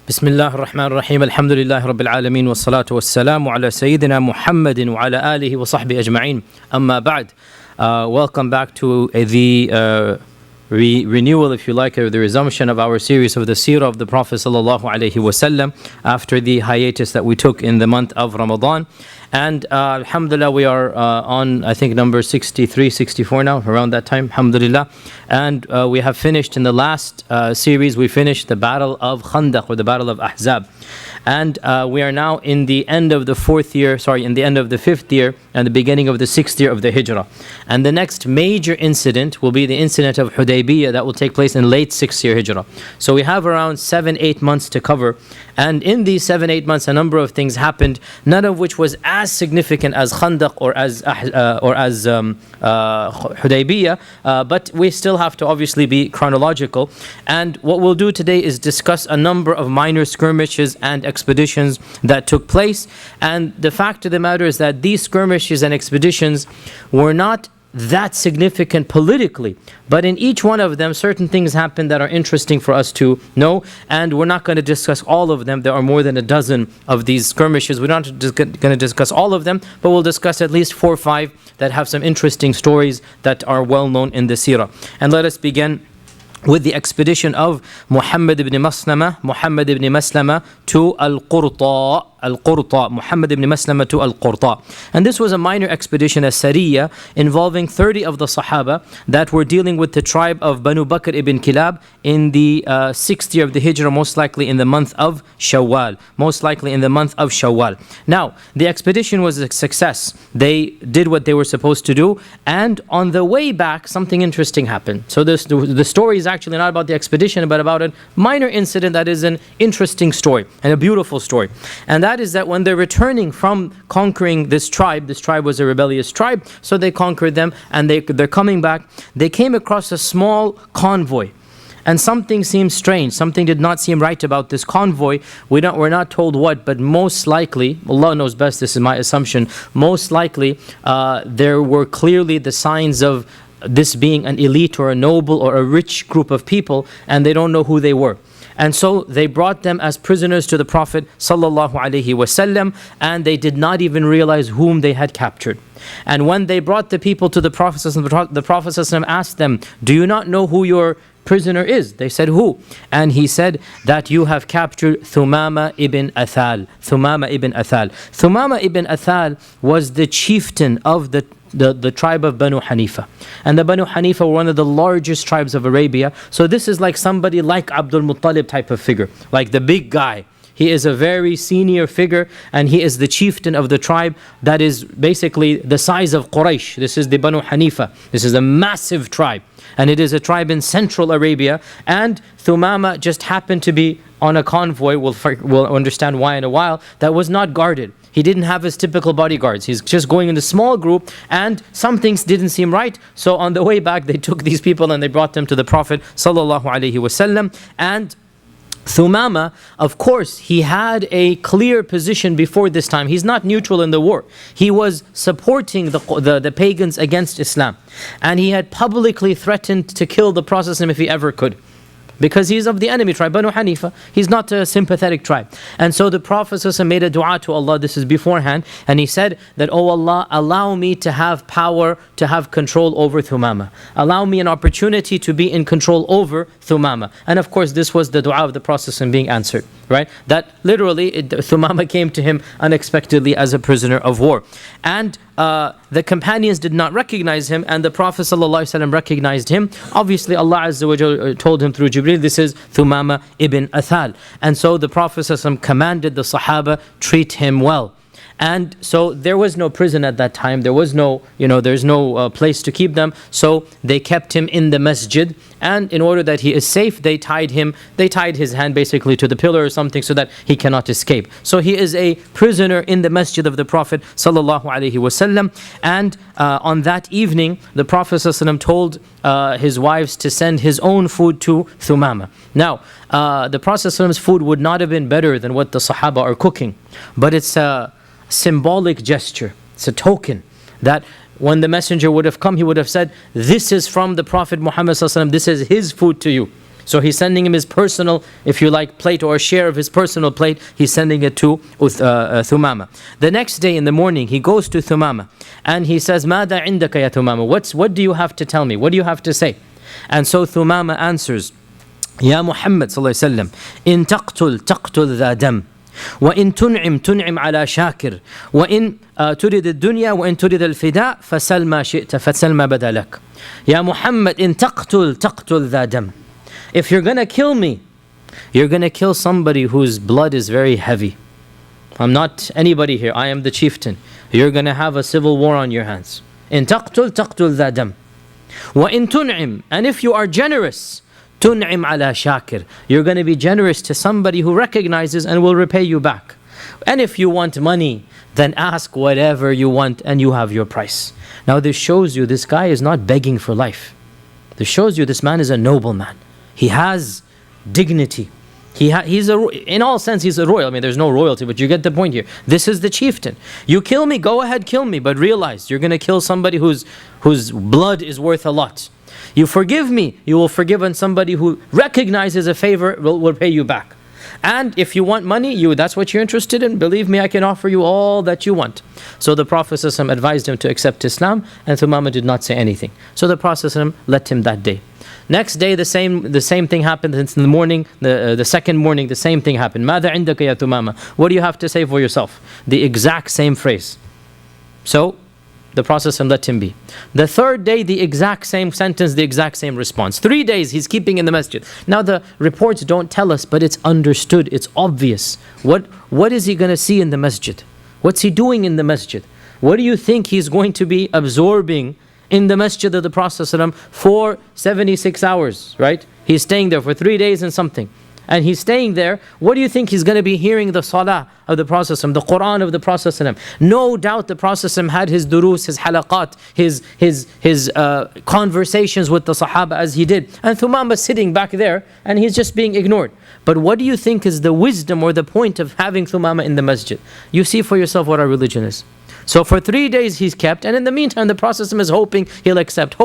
بسم الله الرحمن الرحيم الحمد لله رب العالمين والصلاة والسلام على سيدنا محمد وعلى آله وصحبه أجمعين أما بعد. Welcome back to the renewal, if you like, or the resumption of our series of the seerah of the Prophet sallallahu alaihi wasallam after the hiatus that we took in the month of Ramadan. And alhamdulillah, we are on, I think, number 63, 64 now, around that time, alhamdulillah. And we have finished in the last series, we finished the battle of Khandaq, or the battle of Ahzab. And we are now in the end of the in the end of the 5th year and the beginning of the 6th year of the Hijrah. And the next major incident will be the incident of Hudaybiyyah that will take place in late 6th year Hijrah. So we have around 7-8 months to cover. And in these 7-8 months, a number of things happened, none of which was as significant as Khandaq or as Hudaybiyyah, but we still have to obviously be chronological. And what we'll do today is discuss a number of minor skirmishes and expeditions that took place. And the fact of the matter is that these skirmishes and expeditions were not that significant politically, but in each one of them certain things happen that are interesting for us to know, and we're not going to discuss all of them. There are more than a dozen of these skirmishes. We're not going to discuss all of them, but we'll discuss at least 4 or 5 that have some interesting stories that are well known in the seerah. And let us begin with the expedition of Muhammad ibn Maslama to Al-Qurta. Muhammad ibn Maslama to Al-Qurta. And this was a minor expedition, a Sariyah, involving 30 of the Sahaba that were dealing with the tribe of Banu Bakr ibn Kilab in the 6th year of the Hijrah, most likely in the month of Shawwal. Now, the expedition was a success. They did what they were supposed to do, and on the way back, something interesting happened. So the story is actually not about the expedition, but about a minor incident that is an interesting story and a beautiful story. And that is that when they're returning from conquering this tribe was a rebellious tribe, so they conquered them, and they're coming back. They came across a small convoy, and something seemed strange. Something did not seem right about this convoy. We're not told what, but most likely, Allah knows best, this is my assumption, most likely there were clearly the signs of this being an elite or a noble or a rich group of people, and they don't know who they were. And so they brought them as prisoners to the Prophet sallallahu alaihi wasallam, and they did not even realize whom they had captured. And when they brought the people to the Prophet sallallahu, the Prophet sallallahu asked them, "Do you not know who your prisoner is?" They said, "Who?" And he said that you have captured Thumama ibn Athal. Thumama ibn Athal was the chieftain of the tribe of Banu Hanifa. And the Banu Hanifa were one of the largest tribes of Arabia. So this is like somebody like Abdul Muttalib type of figure, like the big guy. He is a very senior figure, and he is the chieftain of the tribe that is basically the size of Quraysh. This is the Banu Hanifa. This is a massive tribe, and it is a tribe in central Arabia. And Thumama just happened to be on a convoy, we'll understand why in a while, that was not guarded. He didn't have his typical bodyguards. He's just going in a small group, and some things didn't seem right. So on the way back, they took these people and they brought them to the Prophet sallallahu alaihi wasallam. And Thumama, of course, he had a clear position before this time. He's not neutral in the war. He was supporting the pagans against Islam. And he had publicly threatened to kill the Prophet if he ever could, because he's of the enemy tribe, Banu Hanifa. He's not a sympathetic tribe. And so the Prophet ﷺ made a dua to Allah, this is beforehand, and he said that, "Oh Allah, allow me to have power, to have control over Thumama. Allow me an opportunity to be in control over Thumama." And of course, this was the dua of the Prophet ﷺ being answered, right? That literally, Thumama came to him unexpectedly as a prisoner of war. And the companions did not recognize him, and the Prophet ﷺ recognized him. Obviously, Allah Azza wa Jalla told him through Jibreel, this is Thumama ibn Athal. And so the Prophet ﷺ commanded the Sahaba, treat him well. And so there was no prison at that time. There was no, there's no place to keep them. So they kept him in the masjid. And in order that he is safe, they tied his hand basically to the pillar or something so that he cannot escape. So he is a prisoner in the masjid of the Prophet sallallahu alaihi wasallam. And on that evening, the Prophet sallallahu alaihi wasallam told his wives to send his own food to Thumama. Now, the Prophet sallallahu alaihi wasallam's food would not have been better than what the Sahaba are cooking, but it's a symbolic gesture. It's a token that when the messenger would have come, he would have said, "This is from the Prophet Muhammad sallallahu alaihi wasallam. This is his food to you." So he's sending him his personal, if you like, plate or a share of his personal plate. He's sending it to Thumama. The next day in the morning, he goes to Thumama and he says, ماذا عندك يا ثمامة? What do you have to tell me? What do you have to say? And so Thumama answers, يا محمد صلى الله عليه وسلم إن تقتل ذا دم وإن تنعم على شاكر وإن تريد الدنيا وإن تريد الفداء فسل ما شئت فسل ما بدا لك. يا محمد إن تقتل ذا دم. If you're going to kill me, you're going to kill somebody whose blood is very heavy. I'm not anybody here. I am the chieftain. You're going to have a civil war on your hands. إن تقتل ذا دم وإن تنعم. And if you are generous, تنعم على شاكر. You're going to be generous to somebody who recognizes and will repay you back. And if you want money, then ask whatever you want and you have your price. Now this shows you this guy is not begging for life. This shows you this man is a noble man. He has dignity. In all sense, he's a royal. I mean, there's no royalty, but you get the point here. This is the chieftain. You kill me, go ahead, kill me, but realize you're going to kill somebody whose blood is worth a lot. You forgive me, you will forgive, and somebody who recognizes a favor will pay you back. And if you want money, that's what you're interested in, believe me, I can offer you all that you want. So the Prophet ﷺ advised him to accept Islam, and Thumama did not say anything. So the Prophet ﷺ let him that day. Next day, the same thing happened. In the morning, the second morning, the same thing happened. ماذا عندك يا ثمامة? What do you have to say for yourself? The exact same phrase. So the Prophet ﷺ let him be. The third day, the exact same sentence, the exact same response. 3 days he's keeping in the masjid. Now the reports don't tell us, but it's understood, it's obvious. What is he going to see in the masjid? What's he doing in the masjid? What do you think he's going to be absorbing in the masjid of the Prophet ﷺ for 76 hours, right? He's staying there for 3 days and something. And he's staying there. What do you think he's going to be hearing? The salah of the Prophet ﷺ, the Quran of the Prophet ﷺ. No doubt the Prophet ﷺ had his durus, his halaqat, his conversations with the Sahaba as he did. And Thumama sitting back there and he's just being ignored. But what do you think is the wisdom or the point of having Thumama in the masjid? You see for yourself what our religion is. So for 3 days he's kept, and in the meantime the Prophet ﷺ is hoping he'll accept.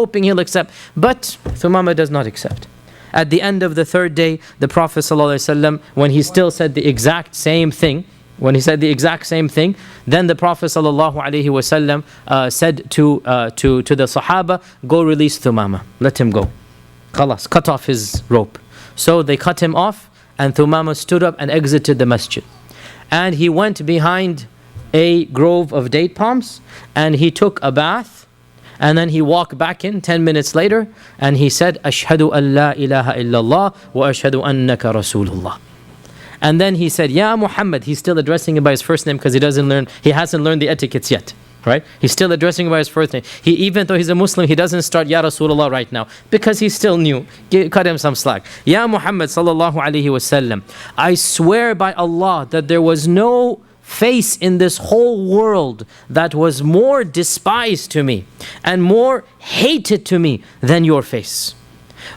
But Thumama does not accept. At the end of the third day, the Prophet ﷺ, when he still said the exact same thing, then the Prophet ﷺ said to the Sahaba, go release Thumama, let him go. Khalas, cut off his rope. So they cut him off, and Thumama stood up and exited the masjid. And he went behind a grove of date palms, and he took a bath, and then he walked back in 10 minutes later, and he said, Ashhadu an la ilaha illallah wa ashhadu annaka rasulullah. And then he said, Ya Muhammad. He's still addressing him by his first name because he hasn't learned the etiquettes yet, right? He's still addressing him by his first name. Even though he's a Muslim, he doesn't start Ya Rasulullah right now because he's still new. Cut him some slack. Ya Muhammad sallallahu alayhi wasallam, I swear by Allah that there was no face in this whole world that was more despised to me and more hated to me than your face.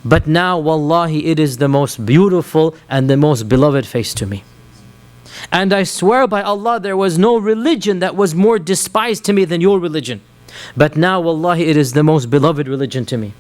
But now, wallahi, it is the most beautiful and the most beloved face to me. And I swear by Allah, there was no religion that was more despised to me than your religion. But now, wallahi, it is the most beloved religion to me.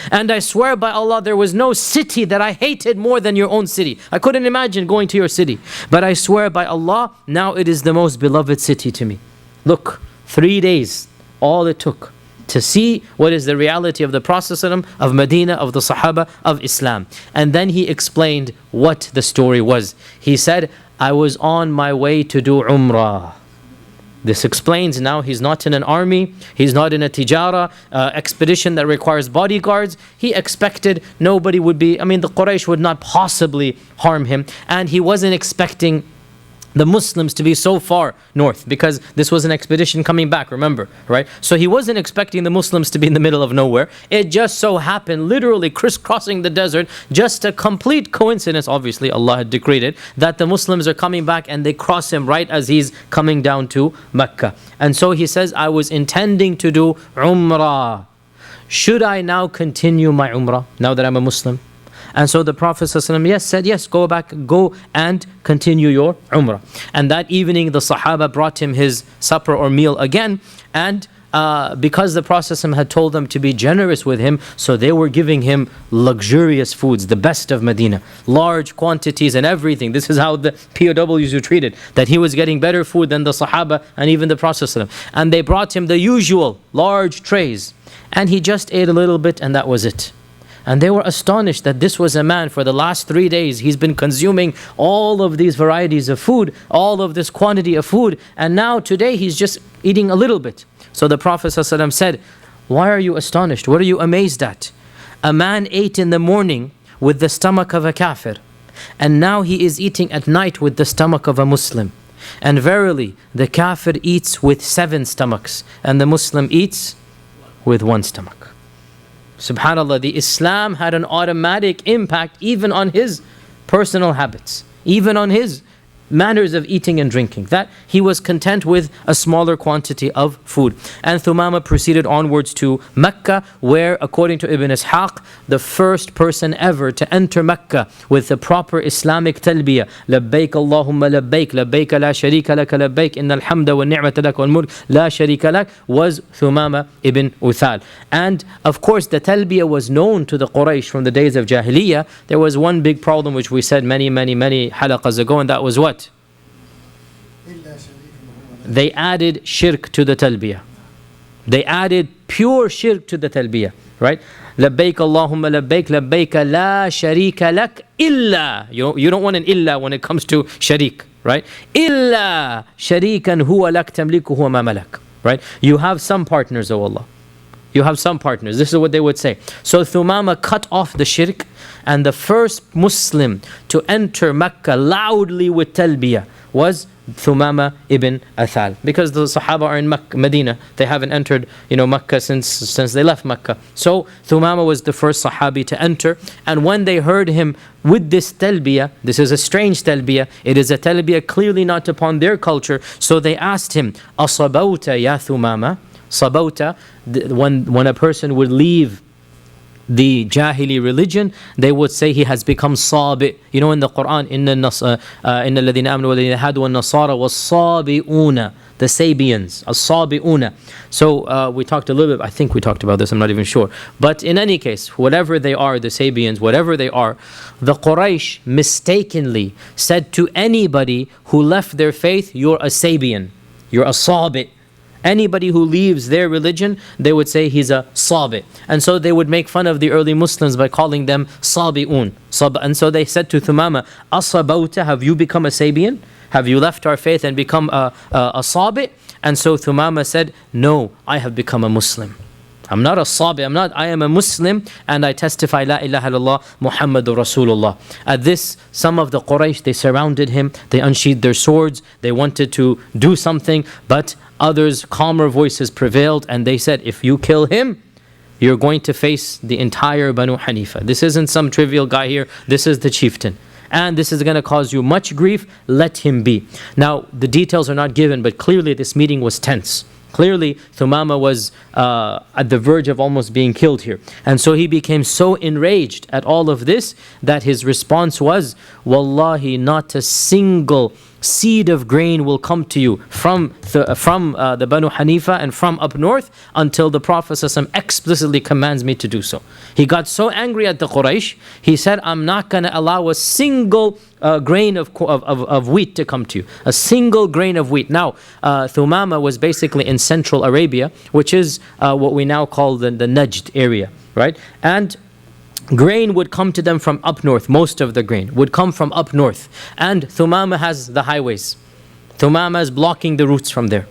And I swear by Allah, there was no city that I hated more than your own city. I couldn't imagine going to your city. But I swear by Allah, now it is the most beloved city to me. Look, 3 days, all it took to see what is the reality of the Prophet of Medina, of the Sahaba, of Islam. And then he explained what the story was. He said, I was on my way to do Umrah. This explains now he's not in an army, he's not in a tijara expedition that requires bodyguards. He expected nobody would be, the Quraysh would not possibly harm him, and he wasn't expecting the Muslims to be so far north because this was an expedition coming back, remember, right? So he wasn't expecting the Muslims to be in the middle of nowhere. It just so happened, literally crisscrossing the desert, just a complete coincidence, obviously Allah had decreed it, that the Muslims are coming back and they cross him right as he's coming down to Mecca. And so he says, I was intending to do Umrah. Should I now continue my Umrah now that I'm a Muslim? And so the Prophet ﷺ said, yes, go and continue your Umrah. And that evening the Sahaba brought him his supper or meal again, and because the Prophet ﷺ had told them to be generous with him, so they were giving him luxurious foods, the best of Medina, large quantities and everything. This is how the POWs were treated, that he was getting better food than the Sahaba and even the Prophet ﷺ. And they brought him the usual large trays, and he just ate a little bit and that was it. And they were astonished that this was a man, for the last 3 days he's been consuming all of these varieties of food, all of this quantity of food, and now today he's just eating a little bit. So the Prophet ﷺ said, why are you astonished? What are you amazed at? A man ate in the morning with the stomach of a kafir, and now he is eating at night with the stomach of a Muslim. And verily, the kafir eats with 7 stomachs, and the Muslim eats with 1 stomach. SubhanAllah, the Islam had an automatic impact even on his personal habits, even on his manners of eating and drinking, that he was content with a smaller quantity of food. And Thumama proceeded onwards to Mecca, where, according to Ibn Ishaq, the first person ever to enter Mecca with the proper Islamic talbiyah, labbaik Allahumma labbaik, labbaik la sharika laka labbaik, innal hamda wa ni'mata lak wal mulk la sharika lak, was Thumama ibn Uthal. And of course the talbiyah was known to the Quraysh from the days of Jahiliyyah. There was one big problem which we said many halaqas ago, and that was what? They added shirk to the talbiyah. They added pure shirk to the talbiyah, right? Labbaik Allahumma labbaik, labbaik la sharika lak illa. You don't want an illa when it comes to sharik, right? Illa sharikan huwa lak tamlikuhu wa ma malak, right? You have some partners, O Allah. You have some partners. This is what they would say. So Thumama cut off the shirk, and the first Muslim to enter Mecca loudly with talbiyah was Thumama ibn Uthal, because the Sahaba are in Medina. They haven't entered, Mecca since they left Mecca. So Thumama was the first Sahabi to enter, and when they heard him with this talbiyah, this is a strange talbiyah, it is a talbiyah clearly not upon their culture, so they asked him, Asabawta ya Thumama? Sabawta, when a person would leave the Jahili religion, they would say he has become sabi. In the Quran, inna alladhina amanu walladhina hadu wan nasara was sabi'una, the Sabians, as-sabi'una. So we talked a little bit, I think we talked about this, I'm not even sure. But in any case, whatever they are, the Sabians, whatever they are, the Quraysh mistakenly said to anybody who left their faith, you're a Sabian, you're a sabi. Anybody who leaves their religion, they would say he's a sabi. And so they would make fun of the early Muslims by calling them sabi'un. And so they said to Thumama, Asabawta, have you become a Sabian? Have you left our faith and become a sabi? And so Thumama said, no, I have become a Muslim. I'm not a sabi, I am a Muslim, and I testify la ilaha illallah Muhammadur Rasulullah. At this, some of the Quraysh, they surrounded him, they unsheathed their swords, they wanted to do something, but others, calmer voices prevailed, and they said, if you kill him, you're going to face the entire Banu Hanifa. This isn't some trivial guy here, this is the chieftain. And this is going to cause you much grief, let him be. Now, the details are not given, but clearly this meeting was tense. Clearly, Thumama was at the verge of almost being killed here. And so he became so enraged at all of this that his response was, Wallahi, not a single seed of grain will come to you from the Banu Hanifa and from up north until the Prophet ﷺ explicitly commands me to do so. He got so angry at the Quraysh, he said, I'm not going to allow a single grain of wheat to come to you. A single grain of wheat. Now, Thumama was basically in central Arabia, which is what we now call the Najd area, right? And grain would come to them from up north. Most of the grain would come from up north. And Thumama has the highways. Thumama is blocking the routes from there.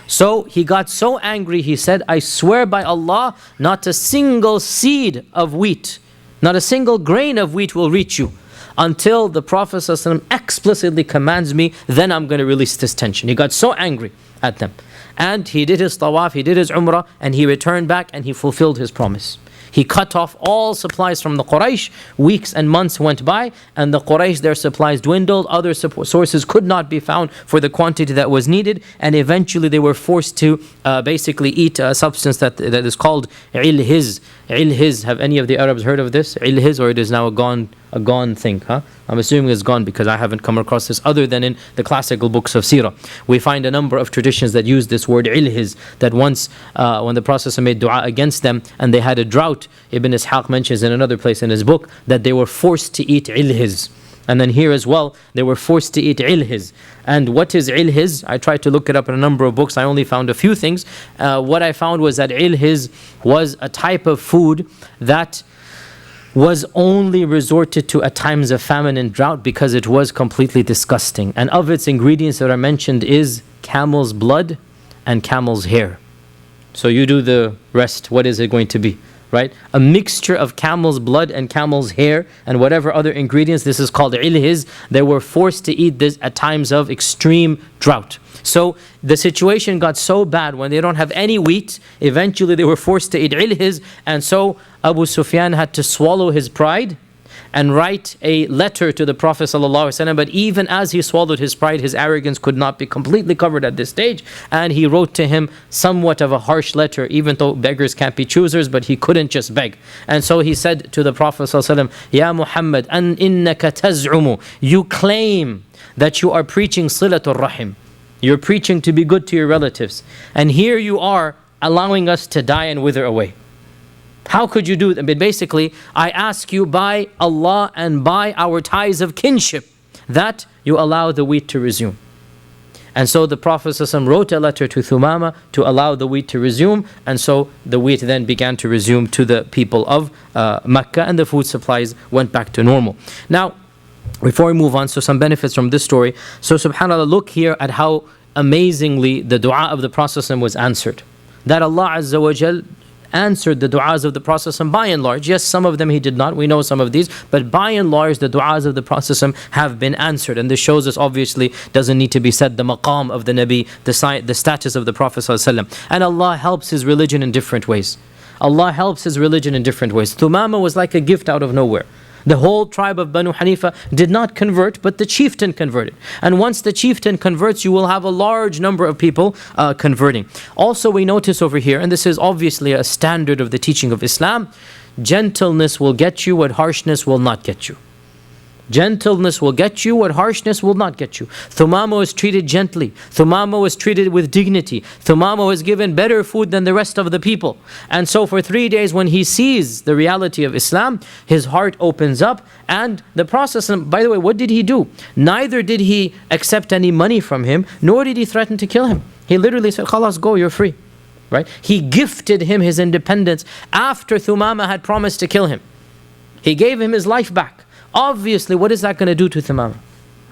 So he got so angry, he said, I swear by Allah, not a single seed of wheat, not a single grain of wheat will reach you until the Prophet ﷺ explicitly commands me, then I'm going to release this tension. He got so angry at them. And he did his tawaf, he did his umrah, and he returned back and he fulfilled his promise. He cut off all supplies from the Quraysh. Weeks and months went by, and the Quraysh, their supplies dwindled. Other sources could not be found for the quantity that was needed, and eventually they were forced to basically eat a substance that is called ilhiz. Ilhiz, have any of the Arabs heard of this? Ilhiz, or it is now a gone thing, huh? I'm assuming it's gone because I haven't come across this other than in the classical books of Seerah. We find a number of traditions that use this word ilhiz, that once when the Prophet made dua against them and they had a drought, Ibn Ishaq mentions in another place in his book that they were forced to eat ilhiz. And then here as well, they were forced to eat ilhiz. And what is ilhiz? I tried to look it up in a number of books. I only found a few things. What I found was that ilhiz was a type of food that was only resorted to at times of famine and drought because it was completely disgusting. And of its ingredients that are mentioned is camel's blood and camel's hair. So you do the rest. What is it going to be? Right? A mixture of camel's blood and camel's hair and whatever other ingredients. This is called ilhiz. They were forced to eat this at times of extreme drought. So the situation got so bad when they don't have any wheat, eventually they were forced to eat ilhiz, and so Abu Sufyan had to swallow his pride and write a letter to the Prophet ﷺ. But even as he swallowed his pride, his arrogance could not be completely covered at this stage, and he wrote to him somewhat of a harsh letter, even though beggars can't be choosers, but he couldn't just beg. And so he said to the Prophet ﷺ, Ya Muhammad, an innaka taz'umu, you claim that you are preaching silatul rahim, you're preaching to be good to your relatives, and here you are allowing us to die and wither away. How could you do that? But basically, I ask you by Allah and by our ties of kinship that you allow the wheat to resume. And so the Prophet ﷺ wrote a letter to Thumama to allow the wheat to resume, and so the wheat then began to resume to the people of Mecca, and the food supplies went back to normal. Now, before we move on, so some benefits from this story. So subhanAllah, look here at how amazingly the dua of the Prophet ﷺ was answered. That Allah Azza wa Jal answered the du'as of the Prophet by and large. Yes, some of them he did not. We know some of these. But by and large, the du'as of the Prophet have been answered. And this shows us, obviously, doesn't need to be said, the maqam of the Nabi, the status of the Prophet. And Allah helps his religion in different ways. Allah helps his religion in different ways. Thumama was like a gift out of nowhere. The whole tribe of Banu Hanifa did not convert, but the chieftain converted. And once the chieftain converts, you will have a large number of people converting. Also, we notice over here, and this is obviously a standard of the teaching of Islam, gentleness will get you what harshness will not get you. Gentleness will get you what harshness will not get you. Thumama was treated gently. Thumama was treated with dignity. Thumama was given better food than the rest of the people. And so for 3 days, when he sees the reality of Islam, his heart opens up. And the Prophet, by the way, what did he do? Neither did he accept any money from him, nor did he threaten to kill him. He literally said, Khalas, go, you're free. Right? He gifted him his independence after Thumama had promised to kill him. He gave him his life back. Obviously, what is that going to do to Thumama?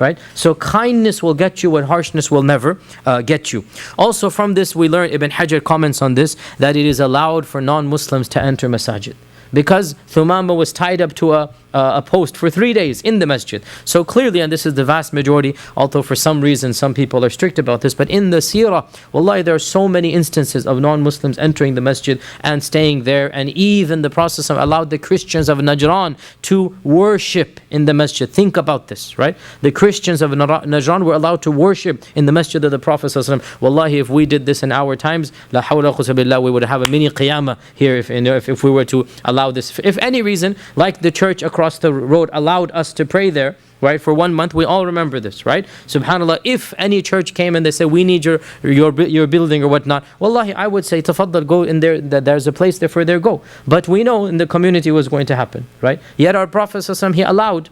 Right? So kindness will get you what harshness will never get you. Also from this we learn, Ibn Hajar comments on this, that it is allowed for non-Muslims to enter masajid. Because Thumama was tied up to a post for 3 days in the masjid. So clearly, and this is the vast majority, although for some reason some people are strict about this, but in the seerah, wallahi, there are so many instances of non-Muslims entering the masjid and staying there. And even the Prophet allowed the Christians of Najran to worship in the masjid. Think about this, right? The Christians of Najran were allowed to worship in the masjid of the Prophet. Wallahi, if we did this in our times, la hawla quwwata billah, we would have a mini qiyamah here if we were to allow this. If any reason, like the church across the road allowed us to pray there, right, for 1 month, we all remember this, right? SubhanAllah, if any church came and they said, we need your building or whatnot, wallahi, I would say, tafaddal, go in there, there's a place there for there, go. But we know in the community was going to happen, right? Yet our Prophet, he allowed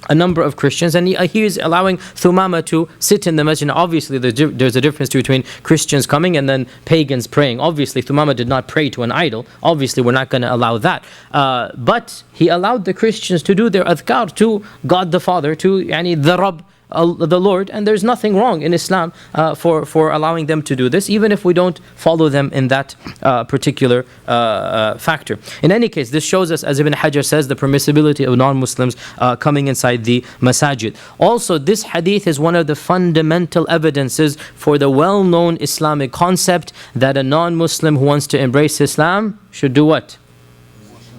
a number of Christians, and he is allowing Thumama to sit in the masjid. Now, obviously, there's a difference between Christians coming and then pagans praying. Obviously, Thumama did not pray to an idol. Obviously, we're not going to allow that. But he allowed the Christians to do their adhkar to God the Father, to the Rabb, the Lord, and there's nothing wrong in Islam for allowing them to do this, even if we don't follow them in that particular factor. In any case, this shows us, as Ibn Hajar says, the permissibility of non-Muslims coming inside the masajid. Also, this hadith is one of the fundamental evidences for the well-known Islamic concept that a non-Muslim who wants to embrace Islam should do what?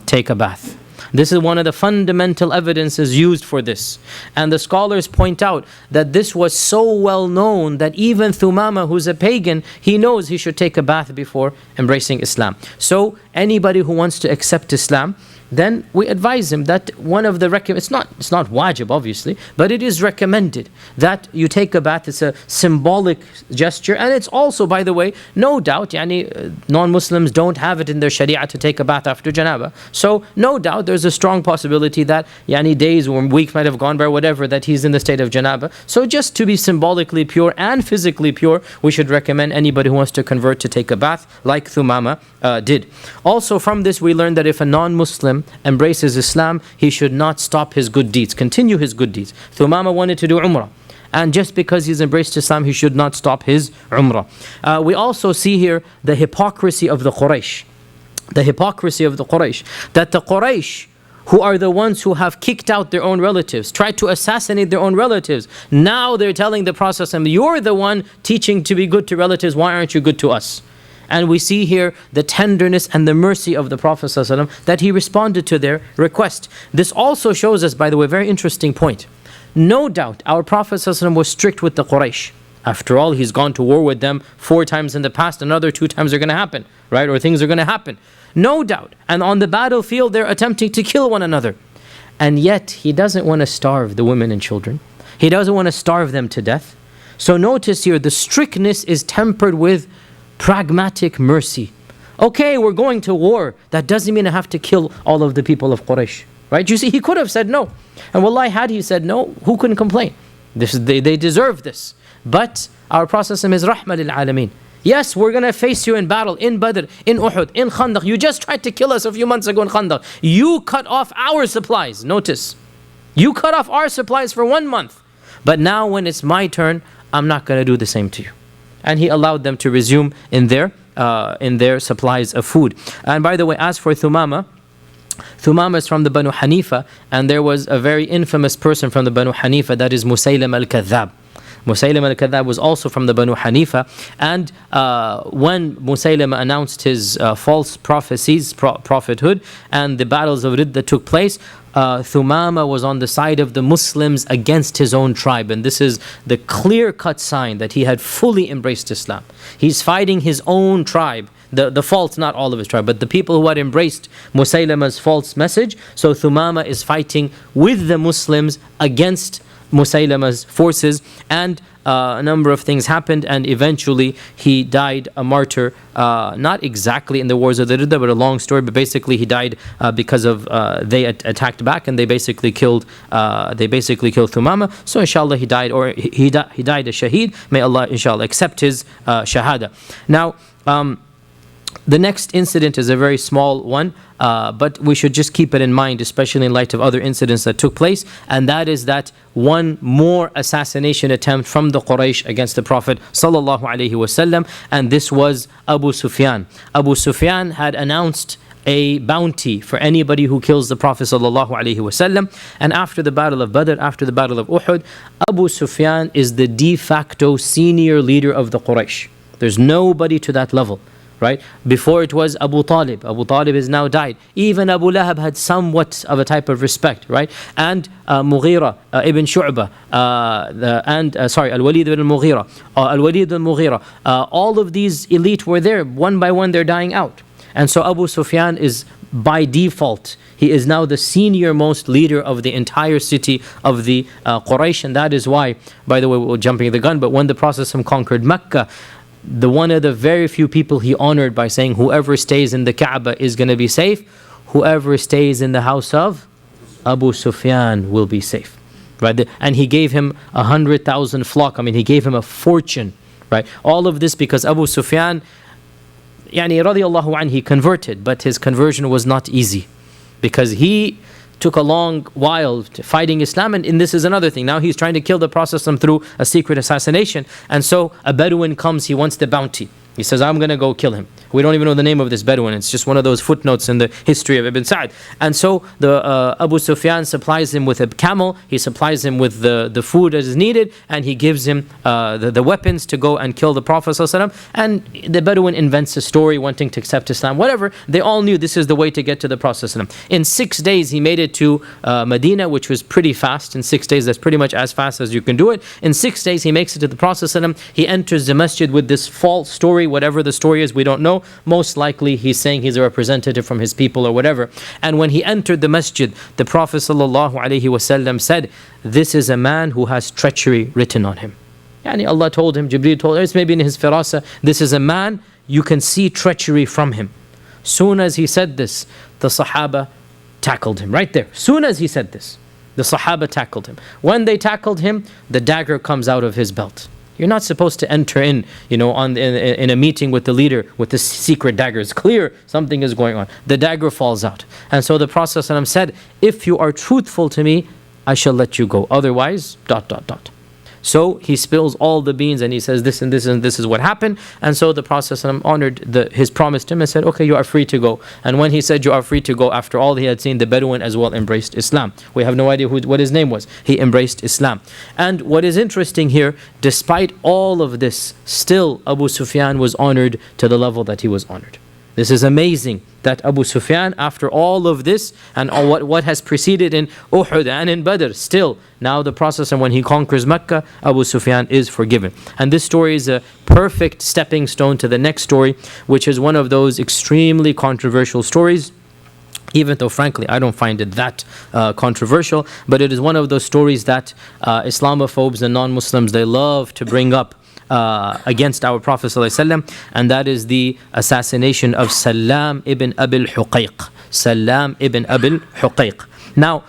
Take a bath. This is one of the fundamental evidences used for this. And the scholars point out that this was so well known that even Thumama, who's a pagan, he knows he should take a bath before embracing Islam. So anybody who wants to accept Islam, then we advise him that one of the it's not wajib obviously, but it is recommended that you take a bath. It's a symbolic gesture, and it's also, by the way, no doubt, non-Muslims don't have it in their sharia to take a bath after janaba. So no doubt there's a strong possibility that days or weeks might have gone by, whatever, that he's in the state of janaba. So just to be symbolically pure and physically pure, we should recommend anybody who wants to convert to take a bath like Thumama did. Also from this we learn that if a non-Muslim embraces Islam, he should not stop his good deeds, continue his good deeds. Thumama wanted to do Umrah, and just because he's embraced Islam, he should not stop his Umrah. We also see here the hypocrisy of the Quraysh. The hypocrisy of the Quraysh. That the Quraysh, who are the ones who have kicked out their own relatives, tried to assassinate their own relatives, now they're telling the Prophet, you're the one teaching to be good to relatives, why aren't you good to us? And we see here the tenderness and the mercy of the Prophet ﷺ, that he responded to their request. This also shows us, by the way, a very interesting point. No doubt our Prophet ﷺ was strict with the Quraysh. After all, he's gone to war with them 4 times in the past, another 2 times are going to happen, right? Or things are going to happen. No doubt. And on the battlefield, they're attempting to kill one another. And yet, he doesn't want to starve the women and children. He doesn't want to starve them to death. So notice here, the strictness is tempered with pragmatic mercy. Okay, we're going to war. That doesn't mean I have to kill all of the people of Quraysh. Right? You see, he could have said no. And wallahi, had he said no, who couldn't complain? They deserve this. But our Prophet is rahmah lil alameen. Yes, we're going to face you in battle, in Badr, in Uhud, in Khandaq. You just tried to kill us a few months ago in Khandaq. You cut off our supplies. Notice. You cut off our supplies for 1 month. But now when it's my turn, I'm not going to do the same to you. And he allowed them to resume in their supplies of food. And by the way, as for Thumama is from the Banu Hanifa, and there was a very infamous person from the Banu Hanifa, that is Musaylim al-Kadhab. Musaylim al-Kadhab was also from the Banu Hanifa, and when Musaylim announced his false prophecies, prophethood, and the battles of Ridda took place, Thumama was on the side of the Muslims against his own tribe, and this is the clear-cut sign that he had fully embraced Islam. He's fighting his own tribe, the false, not all of his tribe, but the people who had embraced Musaylama's false message. So Thumama is fighting with the Muslims against Musaylama's forces, and a number of things happened, and eventually he died a martyr, not exactly in the wars of the Ridda, but a long story. But basically he died because of they attacked back, and they basically killed Thumama. So inshallah he died, or he died a shaheed. May Allah inshallah accept his shahada. Now the next incident is a very small one, but we should just keep it in mind, especially in light of other incidents that took place, and that is that one more assassination attempt from the Quraysh against the Prophet sallallahu alaihi wasallam, and this was Abu Sufyan. Abu Sufyan had announced a bounty for anybody who kills the Prophet sallallahu alaihi wasallam, and after the battle of Badr, after the battle of Uhud, Abu Sufyan is the de facto senior leader of the Quraysh. There's nobody to that level. Right? Before it was Abu Talib. Abu Talib has now died. Even Abu Lahab had somewhat of a type of respect, right? And Mughira ibn Shu'bah, Al-Walid ibn Mughira, Al-Walid ibn Mughira. All of these elite were there. One by one, they're dying out. And so Abu Sufyan is, by default, he is now the senior most leader of the entire city of the Quraysh. And that is why, by the way, we're jumping the gun, but when the Prophet conquered Mecca, one of the very few people he honored by saying, whoever stays in the Kaaba is going to be safe. Whoever stays in the house of Abu Sufyan will be safe. Right? And he gave him 100,000 flock. I mean, he gave him a fortune. Right? All of this because Abu Sufyan, radiallahu anhu, he converted, but his conversion was not easy, because he took a long while fighting Islam, and this is another thing. Now he's trying to kill the Prophet through a secret assassination, and so a Bedouin comes, he wants the bounty. He says, I'm going to go kill him. We don't even know the name of this Bedouin. It's just one of those footnotes in the history of Ibn Sa'd. And so the Abu Sufyan supplies him with a camel. He supplies him with the food as is needed, and he gives him the weapons to go and kill the Prophet ﷺ. And the Bedouin invents a story wanting to accept Islam. Whatever. They all knew this is the way to get to the Prophet ﷺ. In 6 days, he made it to Medina, which was pretty fast. In 6 days, that's pretty much as fast as you can do it. In 6 days, he makes it to the Prophet ﷺ. He enters the masjid with this false story. Whatever the story is, we don't know. know, most likely he's saying he's a representative from his people or whatever. And when he entered the masjid, the Prophet ﷺ said, this is a man who has treachery written on him. Yani Allah told him, Jibreel told him, it's maybe in his firasa, this is a man, you can see treachery from him. Soon as he said this, the Sahaba tackled him right there. Soon as he said this, the Sahaba tackled him. When they tackled him, the dagger comes out of his belt. You're not supposed to enter in, in a meeting with the leader with the secret dagger. It's clear something is going on. The dagger falls out. And so the Prophet ﷺ said, if you are truthful to me, I shall let you go. Otherwise, ... So he spills all the beans and he says this and this and this is what happened. And so the Prophet ﷺ honored his promise to him and said, okay, you are free to go. And when he said you are free to go, after all he had seen, the Bedouin as well embraced Islam. We have no idea what his name was. He embraced Islam. And what is interesting here, despite all of this, still Abu Sufyan was honored to the level that he was honored. This is amazing that Abu Sufyan, after all of this and all what has preceded in Uhud and in Badr, still now the process, and when he conquers Mecca, Abu Sufyan is forgiven. And this story is a perfect stepping stone to the next story, which is one of those extremely controversial stories. Even though frankly I don't find it that controversial, but it is one of those stories that Islamophobes and non-Muslims, they love to bring up against our Prophet ﷺ, and that is the assassination of Salam ibn Abil Huqayq. Salam ibn Abil Huqayq. Now,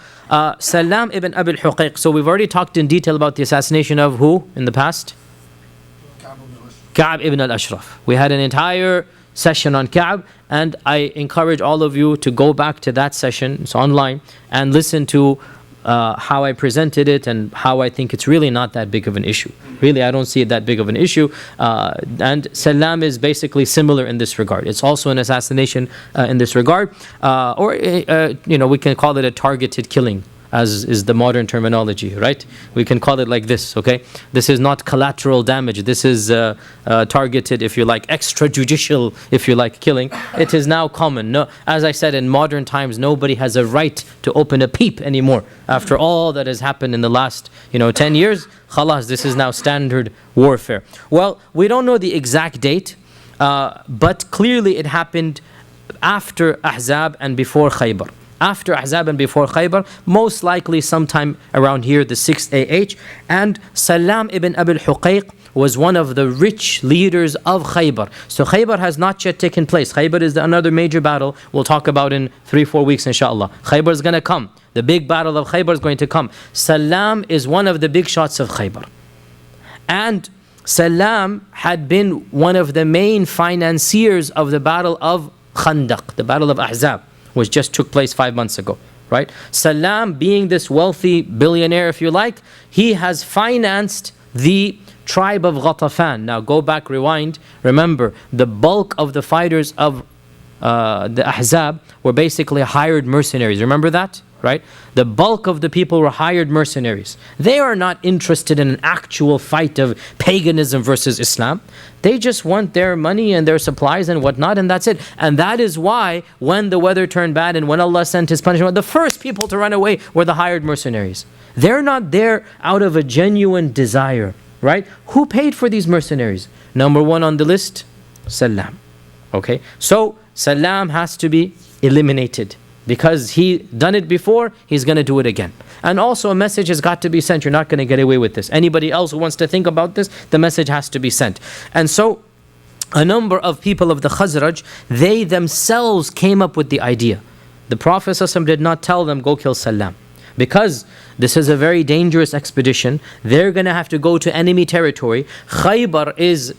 Salam ibn Abil Huqayq, so we've already talked in detail about the assassination of who in the past? Ka'b ibn al-Ashraf. We had an entire session on Ka'b, and I encourage all of you to go back to that session, it's online, and listen to how I presented it and how I think it's really not that big of an issue. Really, I don't see it that big of an issue. And Salam is basically similar in this regard. It's also an assassination in this regard. We can call it a targeted killing, as is the modern terminology, right? We can call it like this, okay? This is not collateral damage. This is targeted, if you like, extrajudicial, if you like, killing. It is now common. No, as I said, in modern times, nobody has a right to open a peep anymore. After all that has happened in the last, 10 years, khalas, this is now standard warfare. Well, we don't know the exact date, but clearly it happened after Ahzab and before Khaybar. After Ahzab and before Khaybar, most likely sometime around here, the 6th AH. And Salam ibn Abil Huqayq was one of the rich leaders of Khaybar. So Khaybar has not yet taken place. Khaybar is another major battle we'll talk about in 3-4 weeks, inshallah. Khaybar is going to come. The big battle of Khaybar is going to come. Salam is one of the big shots of Khaybar. And Salam had been one of the main financiers of the battle of Khandaq, the battle of Ahzab, which just took place 5 months ago, right? Salam, being this wealthy billionaire, if you like, he has financed the tribe of Ghatafan. Now go back, rewind. Remember, the bulk of the fighters of the Ahzab were basically hired mercenaries. Remember that? Right? The bulk of the people were hired mercenaries. They are not interested in an actual fight of paganism versus Islam. They just want their money and their supplies and whatnot, and that's it. And that is why when the weather turned bad and when Allah sent His punishment, the first people to run away were the hired mercenaries. They're not there out of a genuine desire, right? Who paid for these mercenaries? Number one on the list, Salam. Okay? So Salam has to be eliminated. Because he done it before, he's going to do it again. And also a message has got to be sent. You're not going to get away with this. Anybody else who wants to think about this, the message has to be sent. And so a number of people of the Khazraj, they themselves came up with the idea. The Prophet ﷺ did not tell them, go kill Salam. Because this is a very dangerous expedition. They're going to have to go to enemy territory. Khaybar is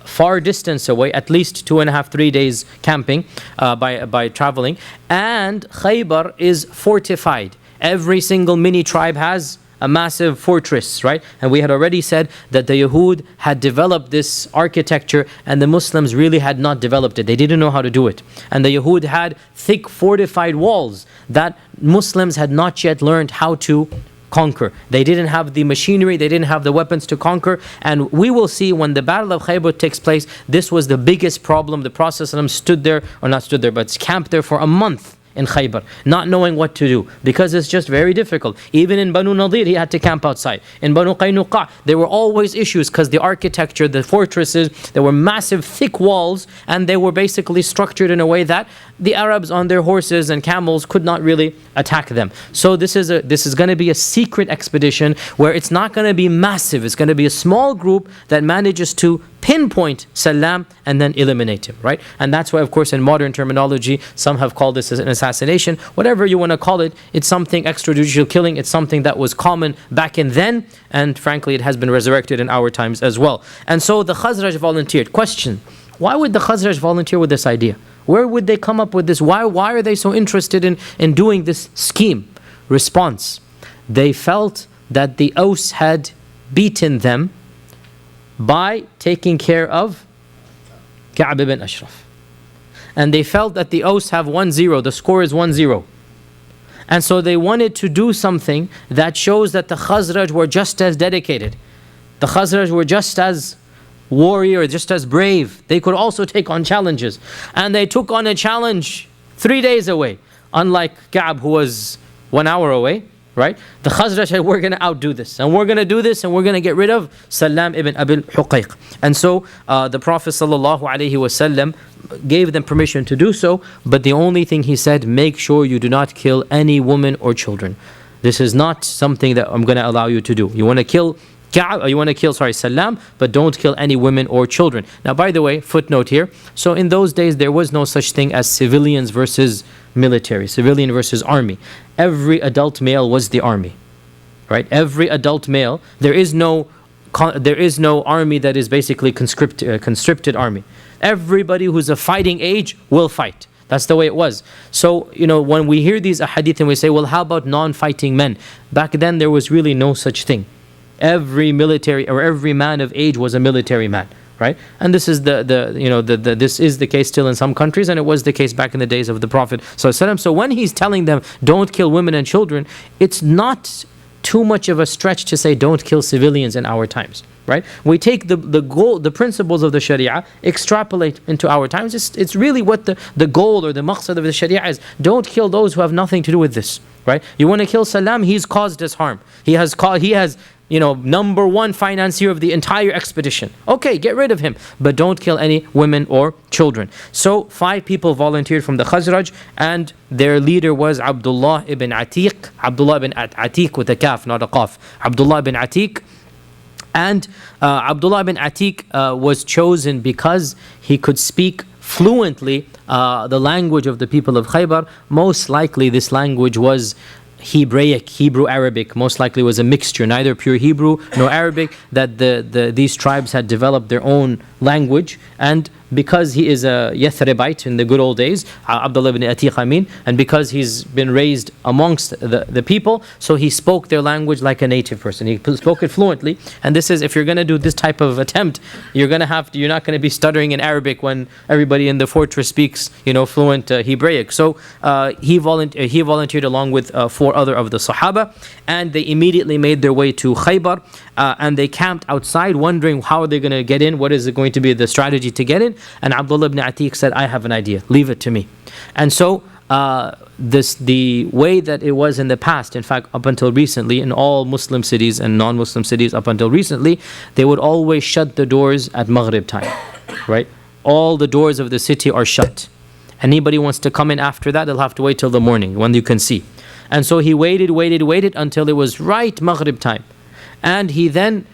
far distance away, at least 2.5-3 days camping by traveling, and Khaybar is fortified. Every single mini tribe has a massive fortress, right? And we had already said that the Yahud had developed this architecture and the Muslims really had not developed it. They didn't know how to do it. And the Yahud had thick fortified walls that Muslims had not yet learned how to conquer. They didn't have the machinery, they didn't have the weapons to conquer. And we will see when the Battle of Khaybar takes place, this was the biggest problem. The Prophet ﷺ stood there, or not stood there, but camped there for a month in Khaybar, not knowing what to do, because it's just very difficult. Even in Banu Nadir, he had to camp outside. In Banu Qaynuqa, there were always issues because the architecture, the fortresses, there were massive thick walls, and they were basically structured in a way that the Arabs on their horses and camels could not really attack them. So this is going to be a secret expedition where it's not going to be massive. It's going to be a small group that manages to pinpoint Salam and then eliminate him, right? And that's why, of course, in modern terminology, some have called this an assassination. Whatever you want to call it, it's something extrajudicial killing. It's something that was common back in then, and frankly, it has been resurrected in our times as well. And so the Khazraj volunteered. Question: why would the Khazraj volunteer with this idea? Where would they come up with this? Why are they so interested in doing this scheme? Response: they felt that the Aus had beaten them by taking care of Ka'b ibn Ashraf. And they felt that the Aus have 1-0, the score is 1-0. And so they wanted to do something that shows that the Khazraj were just as dedicated. The Khazraj were just as warrior, just as brave. They could also take on challenges. And they took on a challenge 3 days away. Unlike Ka'b, who was 1 hour away, right? The Khazraj said, we're going to outdo this, and we're going to do this, and we're going to get rid of Salam ibn Abil Huqayq. And so the Prophet ﷺ gave them permission to do so, but the only thing he said, make sure you do not kill any woman or children. This is not something that I'm going to allow you to do. You want to kill Salam, but don't kill any women or children. Now, by the way, footnote here. So in those days, there was no such thing as civilians versus military, civilian versus army. Every adult male was the army, right? Every adult male. There is no army that is basically conscripted army. Everybody who's of fighting age will fight. That's the way it was. So, when we hear these ahadith and we say, well, how about non-fighting men? Back then, there was really no such thing. Every military or every man of age was a military man, right? And this is this is the case still in some countries, and it was the case back in the days of the Prophet ﷺ. So when he's telling them don't kill women and children, it's not too much of a stretch to say don't kill civilians in our times, right? We take the principles of the Sharia, extrapolate into our times. It's really what the goal or the maqsad of the Sharia is. Don't kill those who have nothing to do with this, right? You want to kill Salam, he's caused us harm. He has number one financier of the entire expedition. Okay, get rid of him, but don't kill any women or children. So 5 people volunteered from the Khazraj, and their leader was Abdullah ibn Atiq. Abdullah ibn Atiq with a kaf, not a qaf. Abdullah ibn Atiq. And Abdullah ibn Atiq was chosen because he could speak fluently the language of the people of Khaybar. Most likely this language was Hebraic, Hebrew Arabic, most likely was a mixture, neither pure Hebrew nor Arabic, that these tribes had developed their own language. And because he is a Yathribite in the good old days, Abdullah ibn Atiq, and because he's been raised amongst the people, so he spoke their language like a native person. He spoke it fluently. And this is, if you're going to do this type of attempt, you're not going to be stuttering in Arabic when everybody in the fortress speaks, fluent Hebraic. So he volunteered along with 4 other of the Sahaba, and they immediately made their way to Khaybar, and they camped outside, wondering how are they going to get in, what is it going to be the strategy to get in. And Abdullah ibn Atiq said, I have an idea, leave it to me. And so the way that it was in the past, in fact up until recently, in all Muslim cities and non-Muslim cities up until recently, they would always shut the doors at Maghrib time, right? All the doors of the city are shut. Anybody wants to come in after that, they'll have to wait till the morning when you can see. And so he waited until it was right Maghrib time. And he then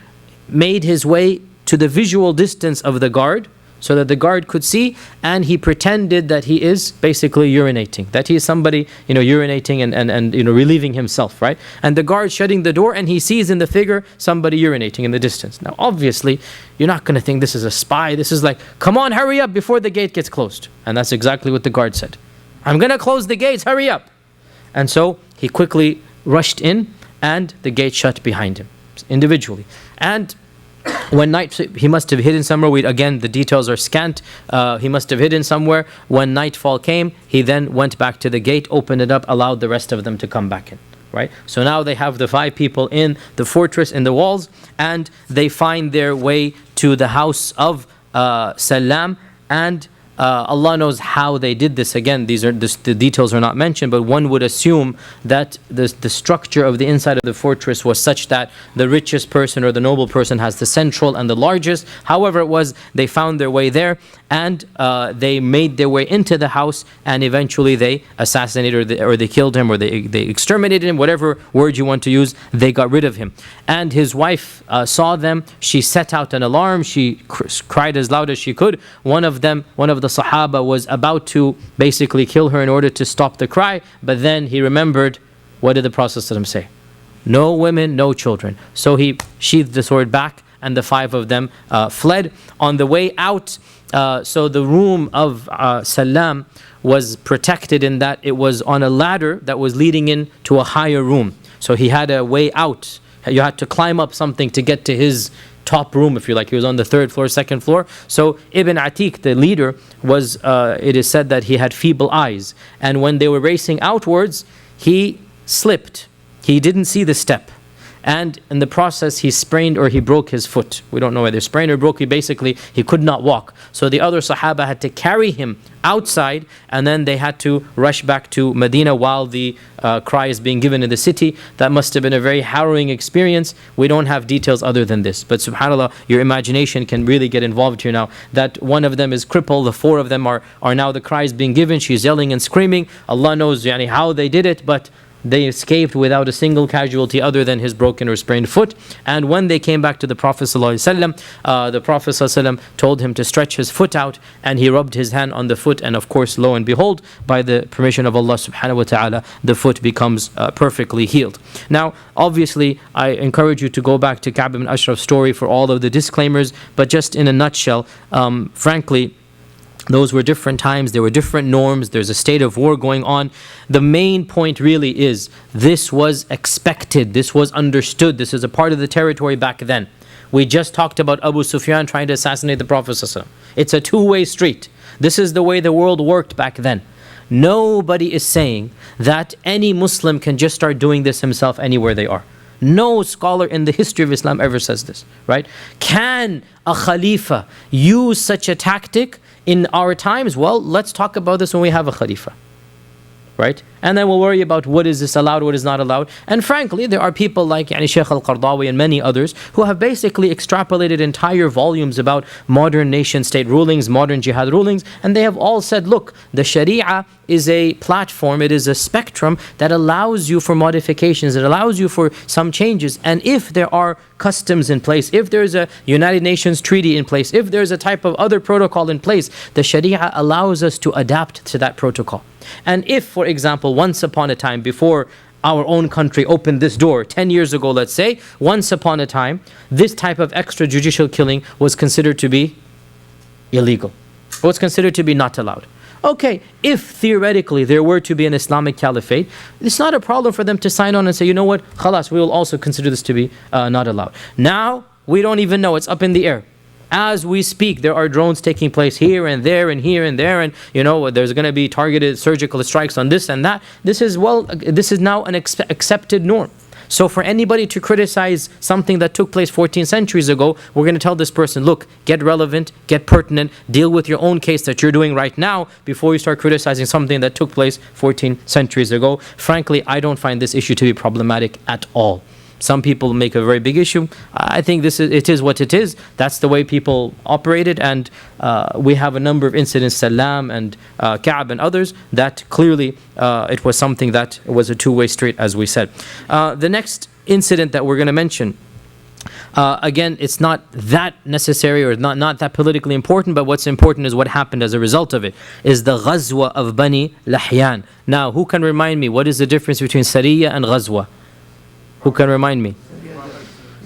made his way to the visual distance of the guard, so that the guard could see, and he pretended that he is basically urinating, that he is somebody, urinating and relieving himself, right? And the guard shutting the door, and he sees in the figure somebody urinating in the distance. Now, obviously, you're not going to think this is a spy. This is like, come on, hurry up before the gate gets closed. And that's exactly what the guard said. I'm going to close the gates, hurry up. And so he quickly rushed in, and the gate shut behind him, individually. And when night, he must have hidden somewhere. Again, the details are scant. He must have hidden somewhere. When nightfall came, he then went back to the gate, opened it up, allowed the rest of them to come back in. Right? So now they have the 5 people in the fortress, in the walls, and they find their way to the house of Salam, and Allah knows how they did this. Again, the details are not mentioned, but one would assume that the structure of the inside of the fortress was such that the richest person or the noble person has the central and the largest. However it was, they found their way there, and they made their way into the house, and eventually they assassinated or they killed him, or they exterminated him, whatever word you want to use. They got rid of him. And his wife saw them. She set out an alarm. She cried as loud as she could. One of the Sahaba was about to basically kill her in order to stop the cry, but then he remembered, what did the Prophet ﷺ say? No women, no children. So he sheathed the sword back, and the 5 of them fled. On the way out, so the room of Salam was protected in that it was on a ladder that was leading in to a higher room. So he had a way out. You had to climb up something to get to his top room, if you like. He was on the 3rd floor, 2nd floor. So Ibn Atiq, the leader, was, it is said that he had feeble eyes. And when they were racing outwards, he slipped. He didn't see the step. And in the process, he sprained or he broke his foot. We don't know whether sprained or broke. He could not walk. So the other Sahaba had to carry him outside, and then they had to rush back to Medina while the cry is being given in the city. That must have been a very harrowing experience. We don't have details other than this. But subhanAllah, your imagination can really get involved here now. That one of them is crippled, the 4 of them are now the cry is being given. She's yelling and screaming. Allah knows how they did it, but they escaped without a single casualty other than his broken or sprained foot. And when they came back to the Prophet ﷺ, the Prophet ﷺ told him to stretch his foot out, and he rubbed his hand on the foot, and of course, lo and behold, by the permission of Allah subhanahu wa ta'ala, the foot becomes perfectly healed. Now, obviously, I encourage you to go back to Ka'b ibn Ashraf's story for all of the disclaimers, but just in a nutshell, frankly, those were different times, there were different norms, there's a state of war going on. The main point really is, this was expected, this was understood, this is a part of the territory back then. We just talked about Abu Sufyan trying to assassinate the Prophet ﷺ. It's a two-way street. This is the way the world worked back then. Nobody is saying that any Muslim can just start doing this himself anywhere they are. No scholar in the history of Islam ever says this, right? Can a Khalifa use such a tactic in our times? Well, let's talk about this when we have a Khalifa, right? And then we'll worry about what is this allowed, what is not allowed. And frankly, there are people like Shaykh al-Qardawi and many others who have basically extrapolated entire volumes about modern nation-state rulings, modern jihad rulings, and they have all said, look, the Sharia is a platform, it is a spectrum that allows you for modifications, it allows you for some changes. And if there are customs in place, if there's a United Nations treaty in place, if there's a type of other protocol in place, the Sharia allows us to adapt to that protocol. And if, for example, once upon a time, before our own country opened this door, 10 years ago, let's say, once upon a time, this type of extrajudicial killing was considered to be illegal. It was considered to be not allowed. Okay, if theoretically there were to be an Islamic caliphate, it's not a problem for them to sign on and say, you know what, khalas, we will also consider this to be not allowed. Now, we don't even know, it's up in the air. As we speak, there are drones taking place here and there and here and there, and there's going to be targeted surgical strikes on this and that. This is now an accepted norm. So for anybody to criticize something that took place 14 centuries ago, we're going to tell this person, look, get relevant, get pertinent, deal with your own case that you're doing right now before you start criticizing something that took place 14 centuries ago. Frankly, I don't find this issue to be problematic at all. Some people make a very big issue. I think it is what it is. That's the way people operated, and we have a number of incidents, Salam and Ka'b and others, that clearly it was something that was a two-way street, as we said. The next incident that we're going to mention, again, it's not that necessary or not that politically important, but what's important is what happened as a result of it, is the Ghazwa of Bani Lahyan. Now, who can remind me, what is the difference between Sariyah and Ghazwa? Who can remind me?